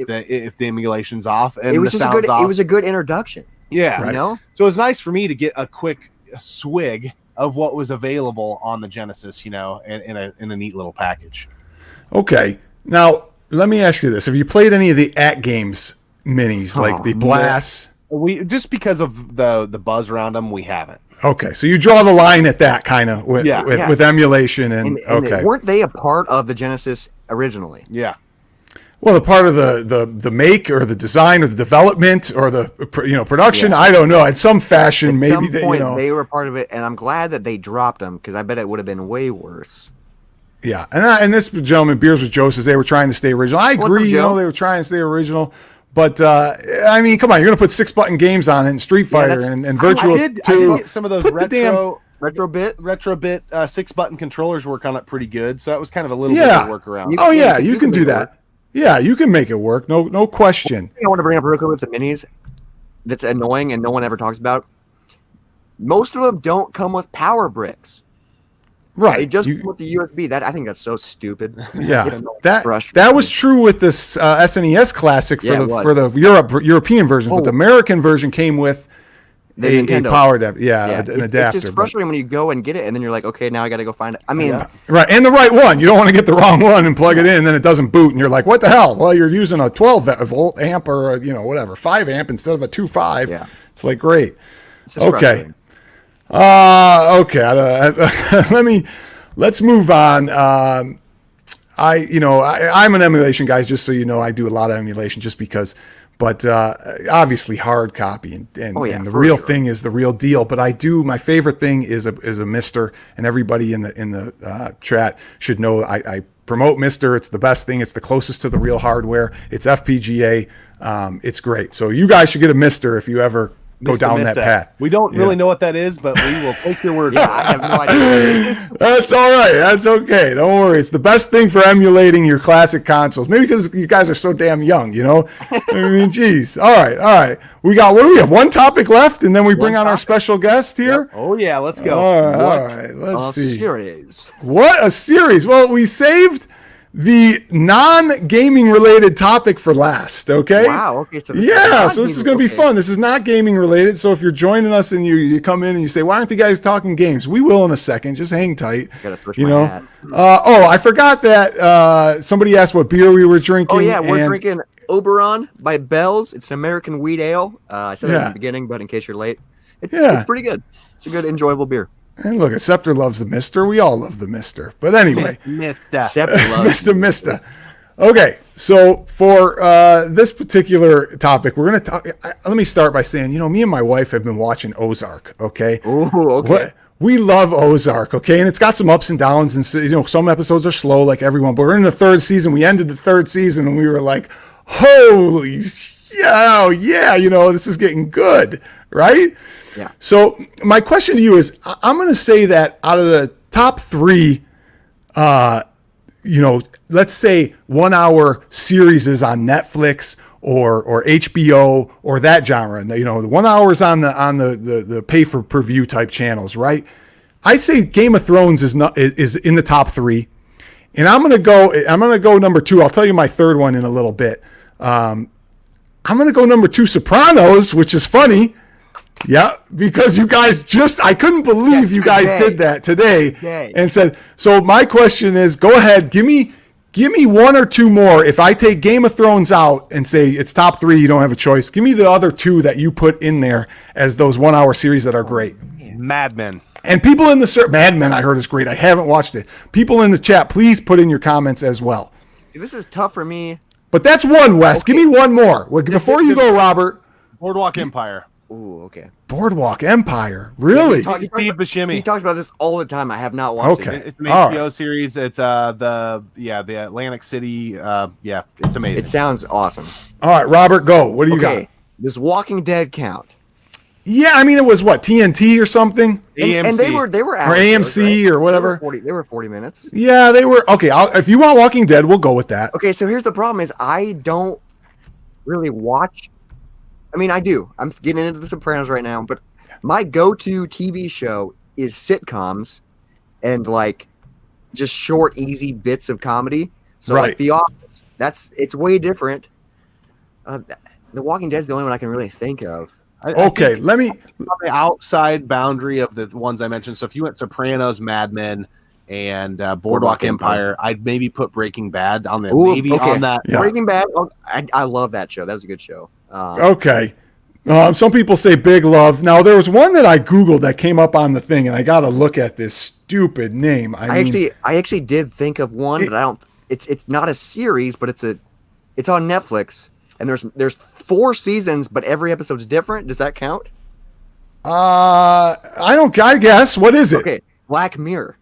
the emulation's off and It was the just sound's off. It was a good introduction. Yeah. You know? So it was nice for me to get a quick swig of what was available on the Genesis, in a neat little package. Okay. Now, let me ask you this. Have you played any of the Games minis, like the Blast? We just because of the buzz around them, we haven't. Okay, so you draw the line at that kind of with emulation and okay. Weren't they a part of the Genesis originally? Yeah. Well, the part of the make or the design or the development or the production, I don't know. At some fashion, maybe they were part of it, and I'm glad that they dropped them because I bet it would have been way worse. Yeah, and this gentleman, Beers with Joe, says they were trying to stay original. I agree, they were trying to stay original. But, I mean, come on, you're going to put 6-button games on it and Street Fighter and Virtual 2. I did get some of those retro bit 6-button controllers work on it pretty good. So that was kind of a little bit of a workaround. You can do that. Yeah, you can make it work. No question. I want to bring up real quick with the minis that's annoying and no one ever talks about. Most of them don't come with power bricks. Right. They just come with the USB. I think that's so stupid. Yeah. That was true with this SNES Classic for the European version, but the American version came with a power adapter. An adapter. It's just frustrating when you go and get it, and then you're like, okay, now I got to go find it. I mean, right, and the right one. You don't want to get the wrong one and plug it in, and then it doesn't boot, and you're like, what the hell? Well, you're using a 12-volt amp or whatever 5 amp instead of a 2.5. Yeah. It's like great. Okay. Let's move on. I'm an emulation guy, just so you know. I do a lot of emulation just because, but obviously hard copy and the real thing is the real deal. But my favorite thing is a Mister, and everybody in the chat should know I promote Mister. It's the best thing. It's the closest to the real hardware. It's FPGA. It's great. So you guys should get a Mister if you ever go down that path. We don't really know what that is, but we will take your word. I have no idea. That's all right. That's okay. Don't worry. It's the best thing for emulating your classic consoles. Maybe because you guys are so damn young, I mean, geez. All right. What do we have? One topic left, and then we bring on our special guest here. Yep. Oh yeah, let's go. All right. Let's see. Series. What a series. Well, we saved the non-gaming related topic for last, okay? Wow, okay. So this is going to be fun. This is not gaming related, so if you're joining us and you come in and you say, why aren't you guys talking games? We will in a second. Just hang tight. Gotta switch my hat. I forgot that somebody asked what beer we were drinking. Oh, yeah, we're drinking Oberon by Bell's. It's an American wheat ale. I said that in the beginning, but in case you're late, it's pretty good. It's a good, enjoyable beer. And look, Scepter loves the Mister. We all love the Mister. But anyway, Mister. Okay, so for this particular topic, we're going to talk. Let me start by saying, me and my wife have been watching Ozark. Okay. Ooh, okay. We love Ozark. Okay, and it's got some ups and downs, and some episodes are slow, like everyone. But we're in the 3rd season. We ended the 3rd season, and we were like, "Holy yeah, this is getting good, right?" Yeah. So my question to you is, I'm going to say that out of the top 3, let's say 1-hour series is on Netflix or HBO or that genre. The 1 hour's on the pay for per view type channels, right? I say Game of Thrones is in the top 3, and I'm gonna go number 2. I'll tell you my 3rd one in a little bit. I'm gonna go number 2, Sopranos, which is funny. Yeah, because you guys I couldn't believe you guys did that today and said, so my question is, go ahead, give me 1 or 2 more. If I take Game of Thrones out and say it's top 3, you don't have a choice. Give me the other 2 that you put in there as those 1-hour series that are great. Mad Men. And people in the Mad Men I heard is great. I haven't watched it. People in the chat, please put in your comments as well. This is tough for me. But that's one, Wes. Okay. Give me 1 more. Before you go, Robert. Boardwalk Empire. Ooh, okay. Boardwalk Empire, really? Steve Buscemi. He talks about this all the time. I have not watched it. It's an HBO series. It's the Atlantic City. It's amazing. It sounds awesome. All right, Robert, go. What do you got? Does Walking Dead count? Yeah, I mean, it was what, TNT or something? And they were or AMC or whatever. They were 40 minutes. Yeah, they were. Okay, if you want Walking Dead, we'll go with that. Okay, so here's the problem: is I don't really watch I mean, I do. I'm getting into The Sopranos right now, but my go-to TV show is sitcoms and like just short, easy bits of comedy. So Right. like The Office, it's way different. The Walking Dead is the only one I can really think of. Okay, let me. On the outside boundary of the ones I mentioned. So if you went Sopranos, Mad Men, and Boardwalk Empire, I'd maybe put Breaking Bad on there. Ooh, Maybe okay. on that. Yeah. Breaking Bad, I love that show. That was a good show. Okay. Some people say Big Love. Now, there was one that I Googled that came up on the thing, and I got to look at this stupid name. I actually did think of one, but I don't. It's not a series, but it's on Netflix, and there's 4 seasons, but every episode's different. Does that count? I guess. What is it? Okay, Black Mirror.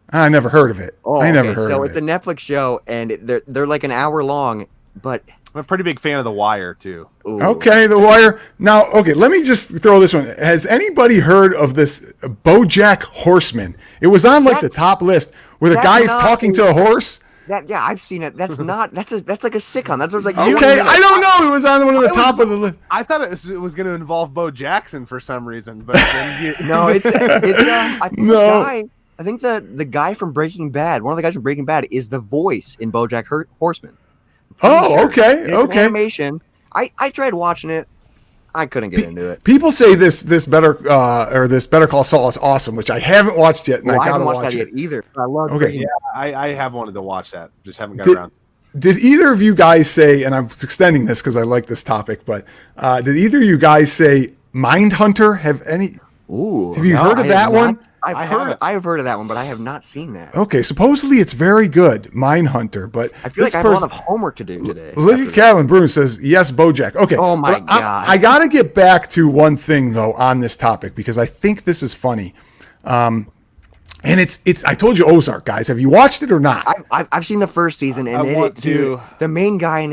I never heard of it. Oh, I never okay. heard So of it's it. a Netflix show, and they're like an hour long, but I'm a pretty big fan of The Wire too. ooh. Okay, The Wire. Now, okay, let me just throw this one. Has anybody heard of this BoJack Horseman? It was on like the top list where the that's guy is not talking to a horse. Yeah, I've seen it. That's not. That's like a sitcom. That's like Okay, I don't know. It was on one of the top of the list. I thought it was going to involve Bo Jackson for some reason, but then No, it's I think No. I think the guy from Breaking Bad, one of the guys from Breaking Bad, is the voice in BoJack Horseman. Oh, okay, It's an okay. animation. I tried watching it. I couldn't get into it. People say this Better Call Saul is awesome, which I haven't watched yet, and Well, I I gotta haven't watched watch that it. yet either. I love Okay. Breaking I have wanted to watch that, just haven't got Did- around. Did either of you guys say, and I'm extending this because I like this topic, but did either of you guys say Mindhunter? Have Ooh, you no, heard of I that have one? not- I've heard of that one, but I have not seen that. Okay, supposedly it's very good, Mindhunter, but I feel this like I have a person, lot of homework to do today. look after at this. Calvin Bruce says, yes, BoJack. Okay. Oh my but God. I got to get back to one thing, though, on this topic, because I think this is funny. And it's I told you Ozark, guys. Have you watched it or not? I've seen the first season, and I want to. the main guy in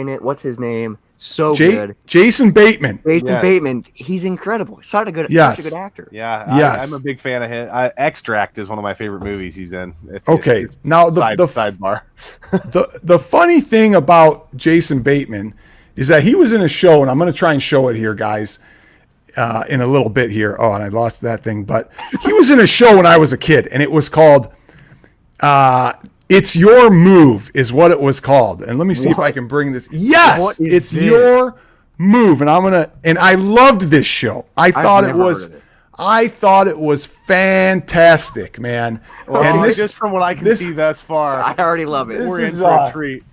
it. What's his name? So good. Jason Bateman. Jason Yes. Bateman. He's incredible. Such a good actor. Yeah, Yes. I'm a big fan of him. Extract is one of my favorite movies he's in. Okay, now the sidebar. the funny thing about Jason Bateman is that he was in a show, and I'm going to try and show it here, guys, in a little bit here. Oh, and I lost that thing, but he was in a show when I was a kid, and it was called It's Your Move is what it was called. And let me see if I can bring this. Yes, What is It's this? Your Move, and I loved this show. I thought never heard of it. I thought it was fantastic, man. Well, and just from what I can see thus far, I already love it. we're in is, for a treat.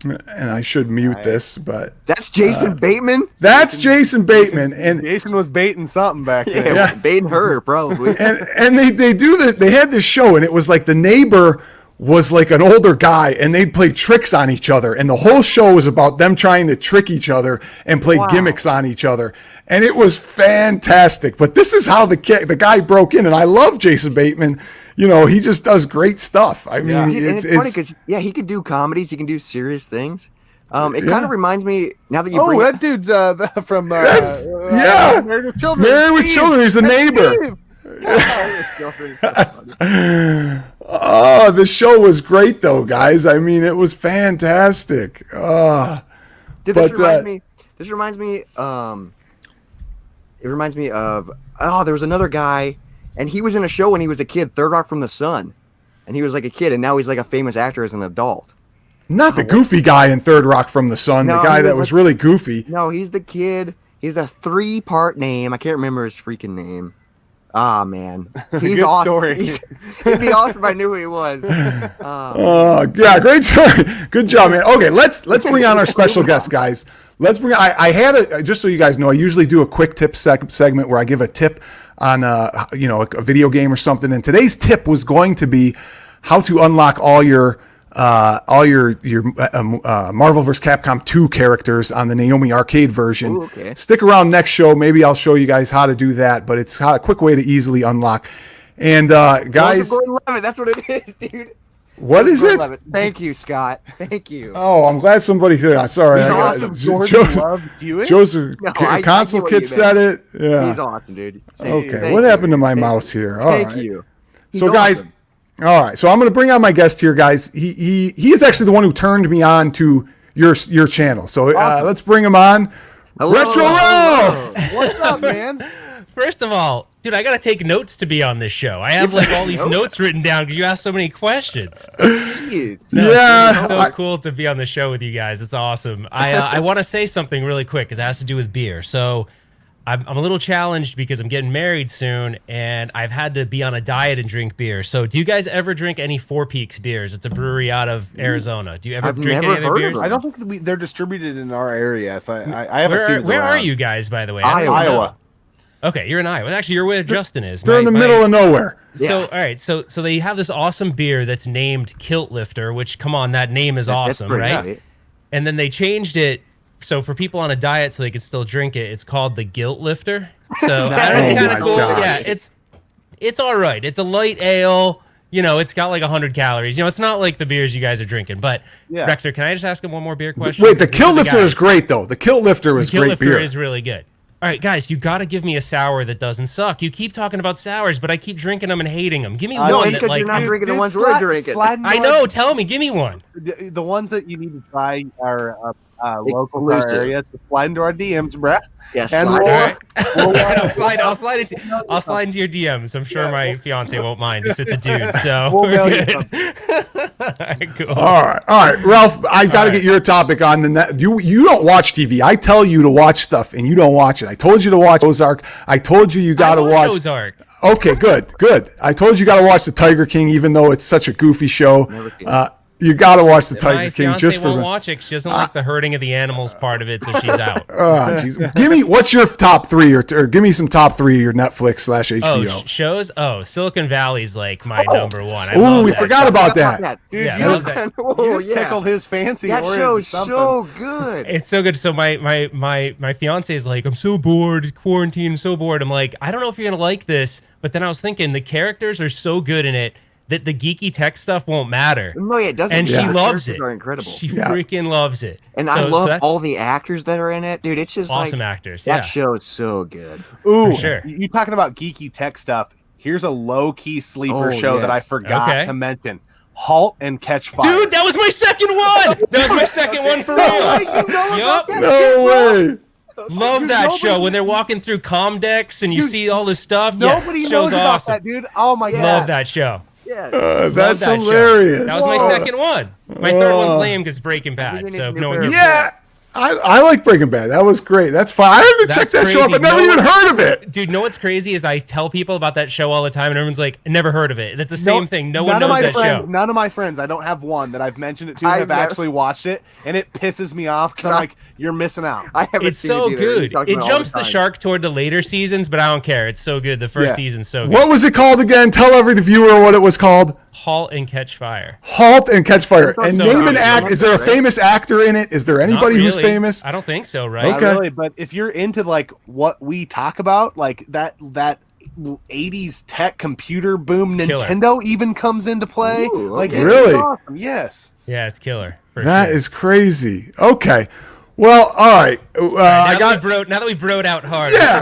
and I should mute this, but That's Jason Bateman. that's Jason Bateman, and Jason was baiting something back there. Yeah, Bateman her probably. and they do this. They had this show, and it was like the neighbor was like an older guy, and they'd play tricks on each other, and the whole show was about them trying to trick each other and play gimmicks on each other, and it was fantastic. But this is how the guy broke in, and I love Jason Bateman. You know, he just does great stuff. I mean, And it's funny because he could do comedies, he can do serious things. It kind of reminds me now that you bring that dude's from Married with Children. Married with Steve. Children. He's the That's neighbor. Steve. Oh, the show was great though, guys. I mean, it was fantastic. Dude, But, this reminds me. This reminds me. It reminds me of. Oh, there was another guy, and he was in a show when he was a kid, Third Rock from the Sun, and he was like a kid, and now he's like a famous actor as an adult. Not the goofy guy in Third Rock from the Sun, No, the guy he that was was really goofy. No, he's the kid. He's a 3-part name. I can't remember his freaking name. Ah, man, he's Good awesome. story. It'd be awesome if I knew who he was. Yeah, great story. Good job, man. Okay, let's bring on our special guest, guys. Let's bring. I had a, just so you guys know, I usually do a quick tip segment where I give a tip on a video game or something. And today's tip was going to be how to unlock all your Marvel vs. Capcom 2 characters on the Naomi arcade version. Ooh, okay. Stick around next show. Maybe I'll show you guys how to do that, but it's a quick way to easily unlock. And guys, Joseph Gordon-Levitt, that's what it is, dude. what is it? Gordon-Levitt. Thank you, Scott. Thank you. Oh, I'm glad somebody did. Sorry, He's I got awesome. Jordan Love Hewitt? Joseph No, I console get what kid you said it. Yeah. He's awesome, dude. Okay. Thank what you. happened to my Thank mouse you. here? All Thank right. you. He's So, guys, awesome. All right, so I'm going to bring on my guest here, guys. He is actually the one who turned me on to your channel. So let's bring him on. Hello. Retro Ralph! What's up, man? First of all, dude, I gotta take notes to be on this show. I have like all these notes written down because you asked so many questions. Jeez. Yeah. It's so cool to be on the show with you guys. It's awesome. I want to say something really quick because it has to do with beer. So I'm a little challenged because I'm getting married soon and I've had to be on a diet and drink beer. So do you guys ever drink any Four Peaks beers? It's a brewery out of Arizona. Do you ever drink any of their beers? I don't think they're distributed in our area. I haven't seen them Where are around. you guys, by the way? Iowa. Okay, you're in Iowa. Actually, you're where Justin is. They're in the middle of nowhere. So, all right. So they have this awesome beer that's named Kilt Lifter, which, come on, that name is awesome, right? Good. And then they changed it. So for people on a diet so they could still drink it, it's called the Guilt Lifter. So I don't know, it's kind Oh of my cool. gosh. Yeah, it's all right. It's a light ale. You know, it's got like 100 calories. You know, it's not like the beers you guys are drinking. But Rexer, can I just ask him one more beer question? Wait, the Kill Lifter is great, though. The Kill Lifter was Kilt great Lifter beer. is really good. All right, guys, you got to give me a sour that doesn't suck. You keep talking about sours, but I keep drinking them and hating them. Give me No, one it's that, because like, you're not drinking the ones we're drinking. I know. Tell me. Give me one. The ones that you need to try are local to our Exclusive. area. So slide into our DMs, bruh. Yes. And slide we'll- I'll slide into your DMs. I'm sure my fiance won't mind if it's a dude. So We'll we're mail you good. some. All right, cool. All right, Ralph. I got to get your topic on the net. You don't watch TV. I tell you to watch stuff, and you don't watch it. I told you to watch Ozark. I told you got to watch Ozark. Okay, good. I told you got to watch the Tiger King, even though it's such a goofy show. You got to watch the My Tiger King fiance just for. won't watch it. She doesn't like the hurting of the animals part of it, so she's out. Jeez. Give me what's your top three, or give me some top three of your Netflix / Oh, HBO. shows? Oh, Silicon Valley's like my number one. I Ooh, love we that forgot show. about that. Dude, Yeah, you that was just, that- Oh, you just tickled his fancy. That or show's is something. so good. It's so good. So my fiance is like, I'm so bored, quarantine, I'm so bored. I'm like, I don't know if you're gonna like this, but then I was thinking the characters are so good in it that the geeky tech stuff won't matter. No, it doesn't. And she The loves characters it. Are incredible. She freaking loves it. And So- I so love that's all the actors that are in it, dude. It's just awesome like actors. that Yeah. show is so good. Ooh, For sure. you talking about geeky tech stuff? Here's a low key sleeper Oh, show that I yes. forgot Okay. to mention. Halt and Catch Fire. Dude, that was my second one. That was my second one for real. Yup. No way. Love that show when they're walking through Comdex and you see all this stuff. Nobody Yes, knows show's about awesome. that, dude. Oh my god. Love that show. Yeah. Love That's that show. hilarious. That was my second one. My third one's lame because Breaking Bad. need So to no do one. better. Yeah, I like Breaking Bad. That was great. That's fine. I haven't That's checked that show up. crazy. I've never No even one- heard of it. Dude, know what's crazy is I tell people about that show all the time, and everyone's like, "Never heard of it." That's the same thing. No one None of knows my that friends, show. None of my friends, I don't have one that I've mentioned it to I've have never- actually watched it, and it pisses me off because I'm like, you're missing out. I haven't It's seen so it either. You good. talk It about it all jumps the time. shark toward the later seasons, but I don't care. It's so good. The first Yeah. season's so good. What was it called again? Tell every viewer what it was called. Halt and Catch Fire. Halt and Catch Fire. That And sounds name so an good. act. Is there a famous actor in it? Is there anybody Not who's really. famous? I don't think so, right? Not Okay. really, but if you're into like what we talk about, like that 80s tech computer boom, It's killer. Nintendo even comes into play. Ooh, Like, okay. it's Really? awesome. Yes. Yeah, it's killer. For That sure. is crazy. Okay. Well, all right. I got. now that we broed out hard. Yeah.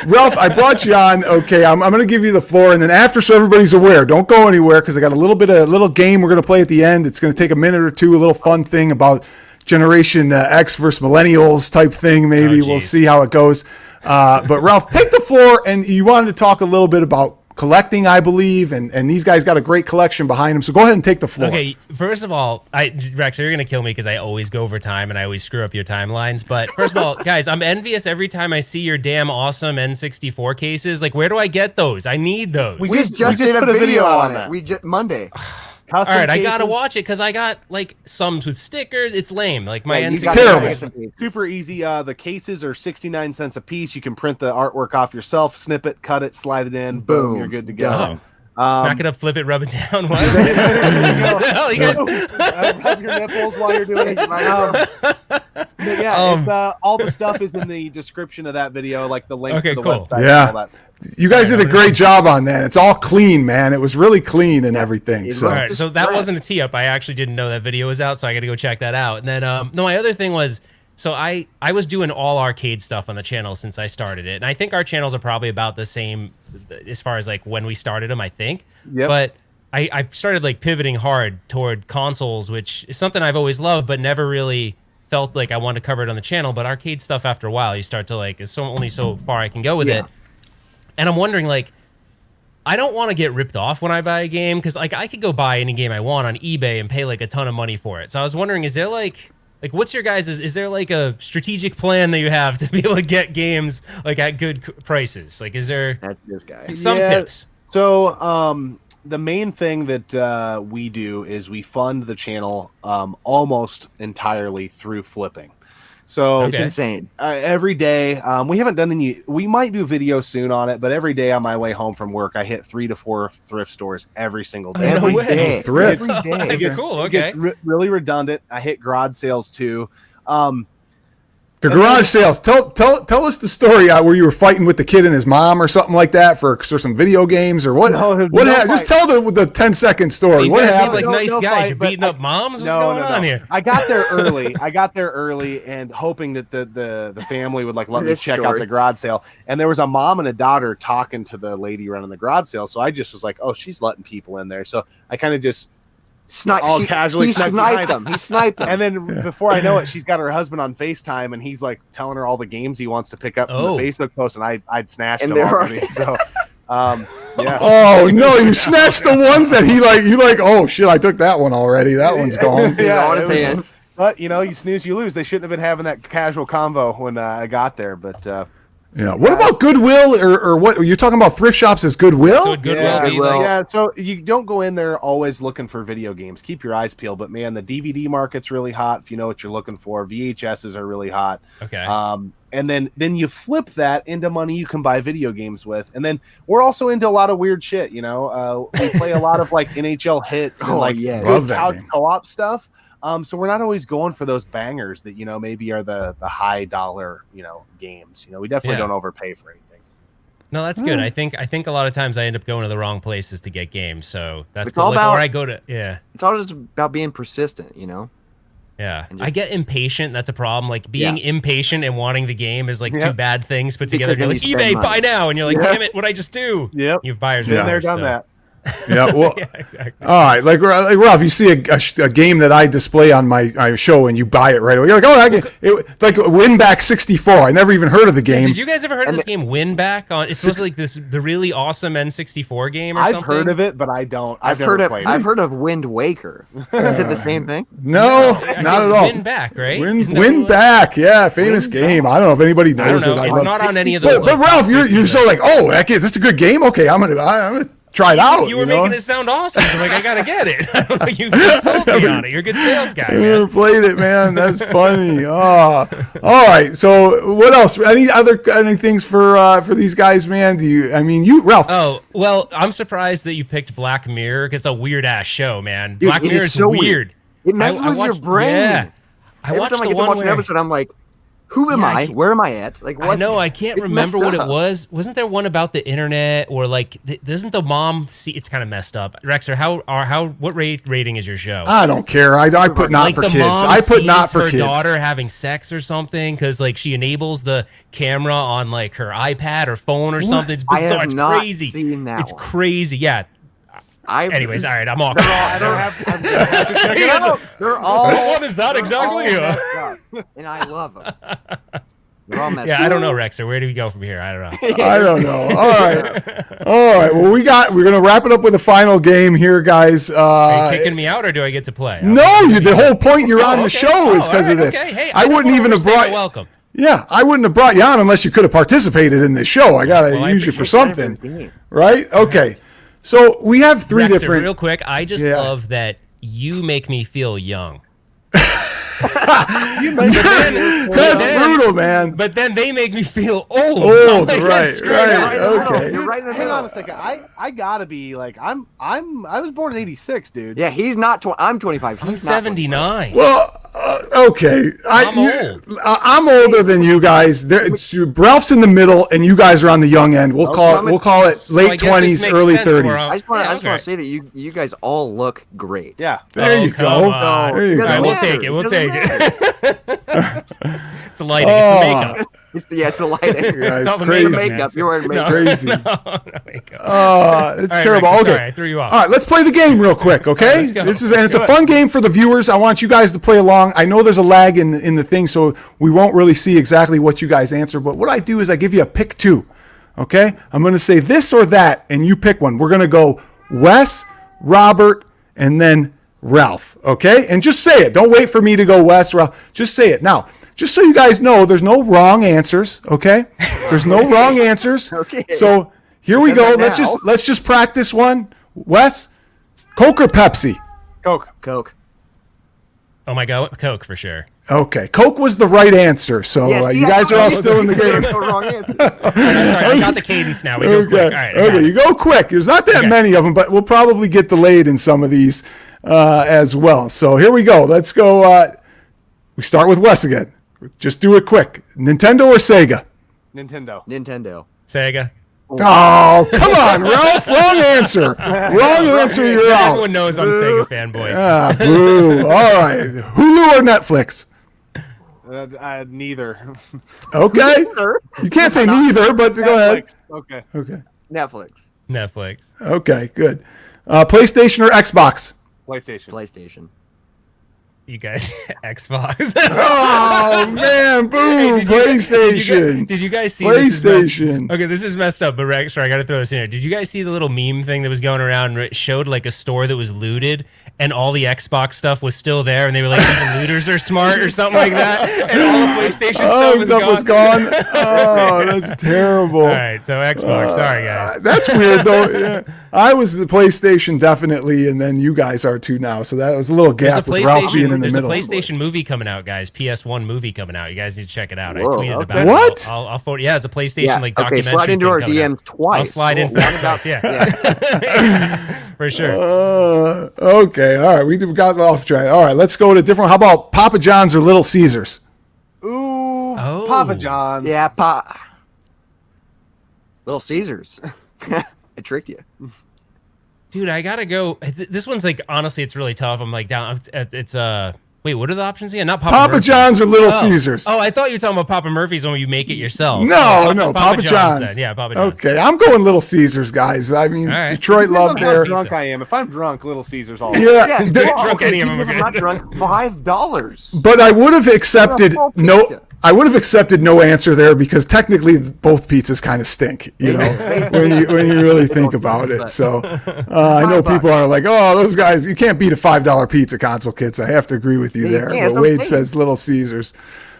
Ralph, I brought you on. Okay, I'm going to give you the floor, and then after, so everybody's aware, don't go anywhere because I got a little game we're going to play at the end. It's going to take a minute or two, a little fun thing about Generation X versus Millennials type thing. Maybe Oh, we'll geez. see how it goes. But Ralph, take the floor, and you wanted to talk a little bit about collecting, I believe, and these guys got a great collection behind them. So go ahead and take the floor. Okay, first of all, Rex, you're gonna kill me because I always go over time and I always screw up your timelines. But first of all, guys, I'm envious every time I see your damn awesome N64 cases. Like, where do I get those? I need those. We just just put did a a video video out on on it. that. We just Monday. all right, I gotta casing, watch it because I got like some with stickers. It's lame. Like my Yeah, you N64. gotta terrible. get some pieces. Super easy. The cases are 69 cents a piece. You can print the artwork off yourself, snip it, cut it, slide it in. Boom, Boom. you're good to go. Done. Smack it up, flip it, rub it down. What? There you guys- Rub your nipples while you're doing it. But yeah, all the stuff is in the description of that video, like the links Okay, to the cool. website. Yeah. And all that. You guys did a great job on that. It's all clean, man. It was really clean and everything. So. All right, so that Right. wasn't a tee up. I actually didn't know that video was out, so I got to go check that out. And then, no, my other thing was, So I was doing all arcade stuff on the channel since I started it, and I think our channels are probably about the same as far as like when we started them. I think, but I started like pivoting hard toward consoles, which is something I've always loved, but never really felt like I wanted to cover it on the channel. But arcade stuff, after a while, you start to like, it's only so far I can go with it. And I'm wondering, like, I don't want to get ripped off when I buy a game, because like I could go buy any game I want on eBay and pay like a ton of money for it. So I was wondering, is there like what's your guys' is there like a strategic plan that you have to be able to get games like at good prices? Like, is there That's this guy. some tips? So the main thing that we do is we fund the channel almost entirely through flipping. So It's insane. every day, we haven't done any. We might do video soon on it, but every day on my way home from work, I hit 3 to 4 thrift stores every single day. Every way. day. Thrift. Every day. That's cool. It Okay. gets really redundant. I hit garage sales too. The garage sales. Tell us the story where you were fighting with the kid and his mom or something like that for some video games or what? No What happened? fight. Just tell the 10-second story. You What guys seem happened? like nice No guys. fight, You're but beating up moms. What's going on here? I got there early. I got there early and hoping that the family would like let me This check out story. the garage sale. And there was a mom and a daughter talking to the lady running the garage sale. So I just was like, oh, she's letting people in there. So I kind of just casually He snuck sniped behind them. He sniped them. and then before I know it, she's got her husband on FaceTime and he's like telling her all the games he wants to pick up from Oh. the Facebook post, and I'd snatched And them they're already. So yeah. Oh no! You snatched the ones that you like. Oh shit! I took that one already. That one's gone. He's Yeah, on it his was- hands. But you know, you snooze, you lose. They shouldn't have been having that casual convo when I got there. But Yeah. What about Goodwill or what? You're talking about thrift shops as Goodwill? So would Goodwill yeah, be like, yeah, so you don't go in there always looking for video games. Keep your eyes peeled. But man, the DVD market's really hot if you know what you're looking for. VHSs are really hot. okay. And then you flip that into money you can buy video games with. And then we're also into a lot of weird shit. You know, we play a lot of like NHL hits and Oh, like yes. Love that couch game. co-op stuff. So we're not always going for those bangers that, you know, maybe are the high dollar, you know, games. You know, we definitely Yeah. don't overpay for anything. No, that's good. I think a lot of times I end up going to the wrong places to get games. So that's It's cool. all Like, about- or I go to It's all just about being persistent, you know? Yeah, And I just- get impatient. That's a problem. Like being Yeah. impatient and wanting the game is like Yep. two bad things put Because together. You're then like, you spend eBay, buy money. now, and you're like, Yeah. damn it, what'd I just do? Yep. You've buyer's Yeah. Been there, remorse, done so- that. Yeah. Well. Yeah, exactly. All right, like Ralph, you see a game that I display on my show and you buy it right away. You're like, oh, that game, like Win Back 64. I never even heard of the game. Did you guys ever heard of this game Win Back on? It's supposed to like the really awesome N64 game or I've something. heard of it, but I don't. I've never heard played I've it. heard of Wind Waker. Is it the same thing? No, I think not at it's all. Win Back, right? Win, Isn't that what it Win was? Back, yeah, famous game. I don't know if anybody I don't knows know. it. It's not on any of those. But like, Ralph, you're 50, so like, oh, that is this a good game? Okay, I'm gonna try it out. You were know? making it sound awesome. I'm like, I gotta get it. You sold me on it. You're a good sales guy, I never man. played it, man. That's funny. Oh, all right. So, what else? Any things for these guys, man? You, Ralph? Oh, well, I'm surprised that you picked Black Mirror because it's a weird ass show, man. Dude, Black it is Mirror is so weird. weird. It messes with your watched- brain. Yeah. I Every watched time I the get to one watch an where episode, I'm like, who am Yeah, I? Where am I at? Like, I what's know I can't it's remember messed what it up. was. Wasn't there one about the internet or like doesn't the mom see? It's kind of messed up. Rexer, what rating is your show? I don't care. I put not Like for the kids. mom I put sees not for her kids. daughter having sex or something because like she enables the camera on like her iPad or phone or something. It's I bizarre. have It's not crazy. seen that It's one. crazy. Yeah. Anyways, all right, I'm off. I don't have. I'm gonna have to check it out. They're all. What is that they're exactly? all messed up, and I love them. They're all messed Yeah, up. I don't know, Rexer. Where do we go from here? I don't know. I don't know. All right. All right. Well, we're going to wrap it up with a final game here, guys. Are you kicking me out or do I get to play? No, the whole point you're on the okay. show is Oh, because all of right, this. okay. Hey, I wouldn't even have brought. welcome. Yeah, I wouldn't have brought you on unless you could have participated in this show. I got to Well, I use you for Time for something, the game. right? Okay. So we have three Rexer, different. real quick, I just Yeah. love that you make me feel young. That's brutal, man. But then they make me feel old. Old, Like, right, that's straight right. up. Okay. You're right in the Hang middle. on a second. I gotta be like I was born in '86, dude. Yeah, he's not. I'm 25. I'm He's not 25. 79. Well, Okay, I'm older than you guys. Ralph's in the middle, and you guys are on the young end. We'll call it late 20s, early 30s. I just want to say that you guys all look great. Yeah. There you go. There you All right, go. we'll take it. We'll take it. It's the lighting. It's the makeup. It's the lighting. Guys, It's all the crazy. Makeup. You're wearing makeup. Crazy. No makeup. It's All right, terrible. Mike, Okay. sorry, I threw you off. All right, let's play the game real quick, okay? let's go. It's a fun game for the viewers. I want you guys to play along. I know there's a lag in the thing, so we won't really see exactly what you guys answer. But what I do is I give you a pick two, okay? I'm going to say this or that, and you pick one. We're going to go Wes, Robert, and then Ralph, okay? And just say it. Don't wait for me to go Wes, Ralph. Just say it. Now, just so you guys know, there's no wrong answers, okay? There's no wrong answers. Okay. So here we go. Except for Let's just practice one. Wes, Coke or Pepsi? Coke. Oh my God, Coke for sure. Okay, Coke was the right answer. So you guys are all still in the game. There's no wrong answer. Sorry, I got the cadence now. We go quick. All right, I got Okay, it. you go quick. There's not that many of them, but we'll probably get delayed in some of these as well. So here we go. Let's go. We start with Wes again. Just do it quick. Nintendo or Sega? Nintendo. Sega. Oh, come on, Ralph. Wrong answer. Wrong answer. You're out. Everyone knows I'm a Sega fanboy. Ah, boo. All right. Hulu or Netflix? Neither. Okay. You can't say neither, but go ahead. Okay. Okay. Netflix. Okay, good. PlayStation or Xbox? PlayStation. You guys, Xbox. Oh man, boom! PlayStation. Did you guys see PlayStation? Okay, this is messed up, but Rex, sorry, I got to throw this in here. Did you guys see the little meme thing that was going around? Where it showed like a store that was looted, and all the Xbox stuff was still there, and they were like, "The looters are smart" or something like that, and all the PlayStation stuff was gone. Oh, that's terrible. All right, so Xbox. Sorry, guys. That's weird though. Yeah. I was the PlayStation definitely, and then you guys are too now. So that was a little gap with Ralph being in the middle. There's a PlayStation movie coming out, guys. PS1 movie coming out. You guys need to check it out. Whoa, I tweeted okay. about it. What? I'll forward. Yeah, it's a PlayStation like Okay, documentary. slide into thing our coming out. DMs twice. I'll slide in. Yeah. For sure. Okay, all right. We got off track. All right, let's go to different. How about Papa John's or Little Caesars? Ooh, Oh. Papa John's. Yeah, Little Caesars. I tricked you. Dude, I gotta go. This one's like honestly, it's really tough. I'm like down. It's Wait, what are the options again? Not Papa Murphy's. John's or Little Caesars? Oh, I thought you were talking about Papa Murphy's when you make it yourself. No, Papa John's. Then. Yeah, Papa John's. Okay, I'm going Little Caesars, guys. I mean, All right. Detroit love How their. drunk I am. If I'm drunk, Little Caesars all. Yeah, Drunk, any of them are If I'm good. not drunk, $5. but I would have accepted full no. pizza. I would have accepted no answer there because technically both pizzas kind of stink, you know, when you really think about it. So I know people are like, oh, those guys, you can't beat a $5 pizza, console kids. I have to agree with you there. can't, But it's Wade okay. says Little Caesars.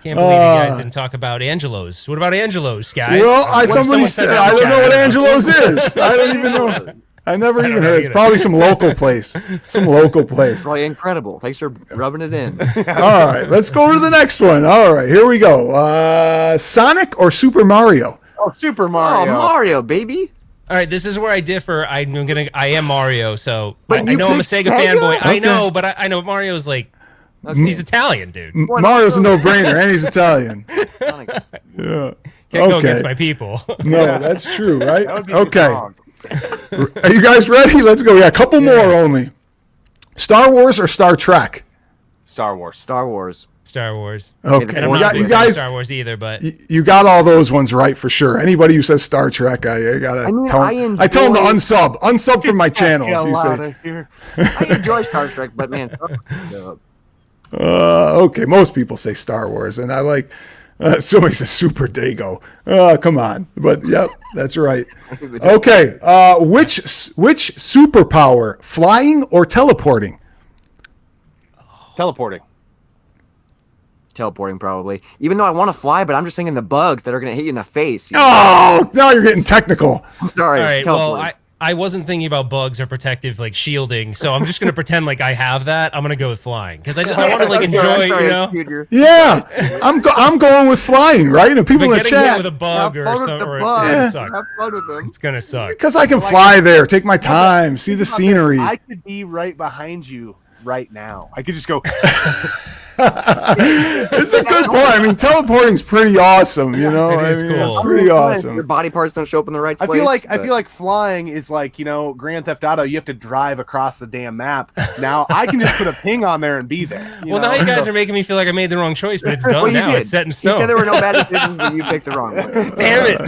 Can't believe you guys didn't talk about Angelo's. What about Angelo's, guys? Well, somebody said, I don't know what Angelo's is. I don't even know. I never even heard. It's probably some local place. Some local place. Probably incredible. Thanks for rubbing it in. All right, let's go to the next one. All right, here we go. Sonic or Super Mario? Oh, Super Oh, Mario. Mario, baby. All right, this is where I differ. I am Mario, so But I you know I'm a picked Sega Sega? fanboy. I Okay. know, but I know Mario's like he's Italian, dude. Mario's a no-brainer, and he's Italian. Yeah. Can't go Okay. against my people. No, that's true, right? That would be Okay. wrong. Are you guys ready? Let's go. Yeah, a couple more only. Star Wars or Star Trek? Star Wars. Star Wars. Star Wars. Okay, And I'm we not got, you big on guys. Star Wars either, but You got all those ones right for sure. Anybody who says Star Trek, I gotta mean, tell him. I tell him to unsub from my channel. If you say, I enjoy Star Trek, but man. okay, most people say Star Wars, and I like. Somebody says Super Dago. Come on, but yep, that's right. Okay, which superpower, flying or teleporting? Teleporting. Teleporting, probably. Even though I want to fly, but I'm just thinking the bugs that are going to hit you in the face. Oh, now you're getting technical. I'm sorry. all right. Well, teleporting. I wasn't thinking about bugs or protective like shielding, so I'm just gonna pretend like I have that. I'm gonna go with flying because I want to like I'm sorry, enjoy, I'm you sorry, know. dude, Yeah, I'm going with flying, right? And people But in the getting hit chat with a bug or Have fun with something, the or bugs. it's gonna suck. Have fun with them. It's gonna suck. because I can fly there, take my time, see the scenery. I could be right behind you right now. I could just go. It's a good point. I mean, teleporting's pretty awesome. You know, It is I mean, cool. it's pretty Your awesome. body parts don't show up in the right I place. feel like flying is like, you know, Grand Theft Auto. You have to drive across the damn map. Now I can just put a ping on there and be there. Well, now you guys are making me feel like I made the wrong choice, but it's done Well, you now. did. It's set in He stone. said there were no bad decisions, and you picked the wrong one. Damn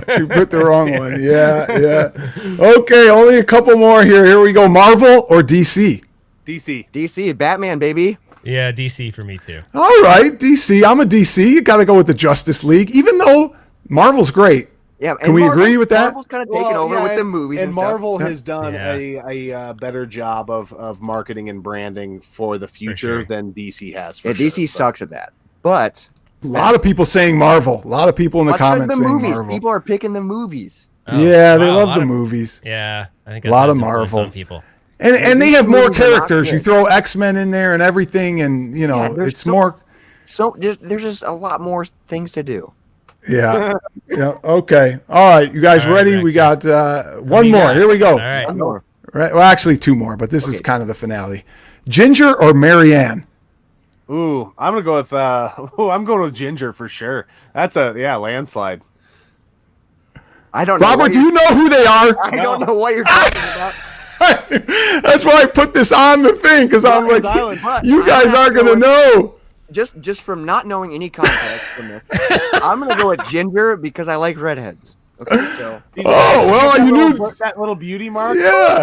it. You put the wrong one. Yeah. Okay, only a couple more here. Here we go. Marvel or DC? DC. DC, Batman, baby. Yeah, DC for me too. All right, DC. I'm a DC. You got to go with the Justice League, even though Marvel's great. Yeah, Can we agree with that? Marvel's kind of taken over with the movies and, Marvel stuff. has done a better job of marketing and branding for the future than DC has. For Yeah, DC sucks at that. But A lot of people saying Marvel. A lot of people in the let's look at comments the saying movies. Marvel. People are picking the movies. Oh, Yeah, they wow, a love lot the of- movies. Yeah, I think A lot of that's influenced Marvel. some people. And they have more movies are not characters. You good. throw X-Men in there and everything, and you know, Yeah, there's it's so- more. So there's just a lot more things to do. Yeah. Yeah. Okay. All right. You guys All right, ready? Rex, We got one you more. got? Here we go. All right. One more. Right. Well, actually, two more, but this is Okay. kind of the finale. Ginger or Marianne? Ooh, I'm gonna go with I'm going with Ginger for sure. That's a landslide. I don't know. Robert, what do you know who they are? I don't know what you're talking about. That's why I put this on the thing, because I'm like, Rikers Island. you guys I have aren't to going to know. Just from not knowing any context from this, I'm gonna go with Ginger because I like redheads. Okay, so Oh, well, you knew. that little beauty mark. Yeah. All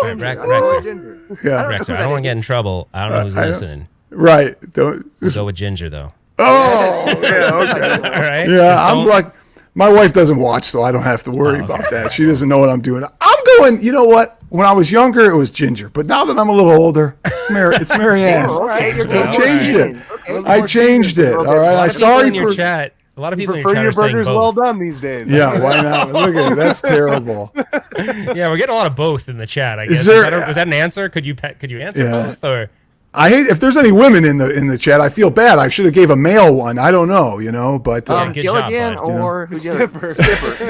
right, I'm Rex, gonna go with Rexer. Ginger. Yeah. Rexer, I don't want to get in trouble. I don't know who's listening. Right. Don't. We'll go with Ginger though. Oh, yeah. Okay. All right. Yeah. Just I'm don't- like, my wife doesn't watch, so I don't have to worry Oh, okay. about that. She doesn't know what I'm doing. I'm going, you know what? When I was younger, it was Ginger. But now that I'm a little older, it's Marianne. Oh, okay, you're I getting changed more it. Okay. I changed it. All right. A lot I'm of people sorry in your for. chat. A lot of people in your Prefer chat your are saying burgers both. well done these days. Yeah, why not? Look at it. That's terrible. Yeah, we're getting a lot of both in the chat. I Is guess. there- Was that an answer? Could you answer Yeah. both or? I hate if there's any women in the chat. I feel bad. I should have gave a male one. I don't know, but Yeah, good job, Gilligan bud. or who's the other? Skipper.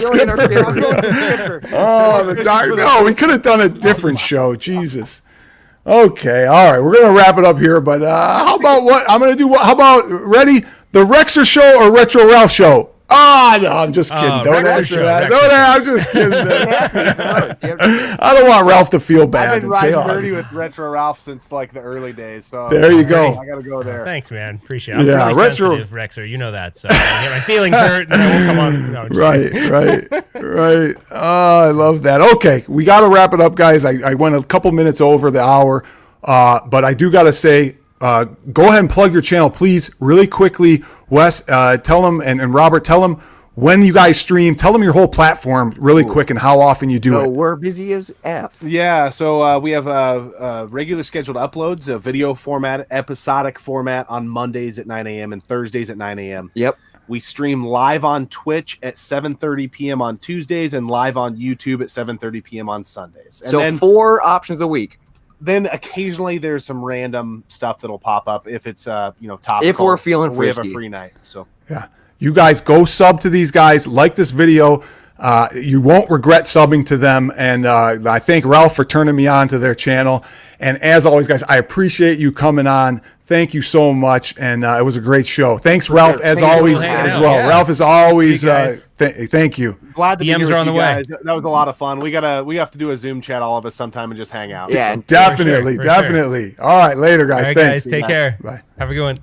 Skipper. Gilligan or Skipper. oh, the doc. No, we could have done a different show. Jesus. Okay, all right. We're gonna wrap it up here. But how about what I'm gonna do? How about ready? The Rexer show or Retro Ralph show? Ah, no, I'm just kidding. Don't Rexer answer show, that. Rexer No, show. I'm just kidding. I don't want Ralph to feel I've bad been and say, riding "Oh, dirty with Retro Ralph since like the early days. So There you go. I gotta go there. Thanks, man. Appreciate it. I'm Yeah, really retro- sensitive, Rexer. You know that. So I get my feelings hurt, and I won't come on. No, I'm just kidding. Right. Oh, I love that. Okay, we got to wrap it up, guys. I went a couple minutes over the hour, but I do got to say, go ahead and plug your channel, please, really quickly. Wes, tell them, and Robert, tell them when you guys stream. Tell them your whole platform really quick and how often you do So it. we're busy as F. Yeah, so we have regular scheduled uploads, a video format, episodic format on Mondays at 9 a.m. and Thursdays at 9 a.m. Yep. We stream live on Twitch at 7:30 p.m. on Tuesdays and live on YouTube at 7:30 p.m. on Sundays. And So then, 4 options a week. then occasionally there's some random stuff that'll pop up if it's topical. If we're feeling or we have a frisky. free night. So Yeah. You guys go sub to these guys, like this video. You won't regret subbing to them. And I thank Ralph for turning me on to their channel. And as always, guys, I appreciate you coming on. Thank you so much. And it was a great show. Thanks, Ralph, as Thank you for always, hanging as out. well. Yeah. Ralph is always, See you guys. thank you. glad to be DMs here are with on the you way. guys. That was a lot of fun. We have to do a Zoom chat, all of us, sometime and just hang out. Yeah. Definitely, for sure. definitely. All right, later, guys. All right, Thanks. guys. Take care. Bye. Have a good one.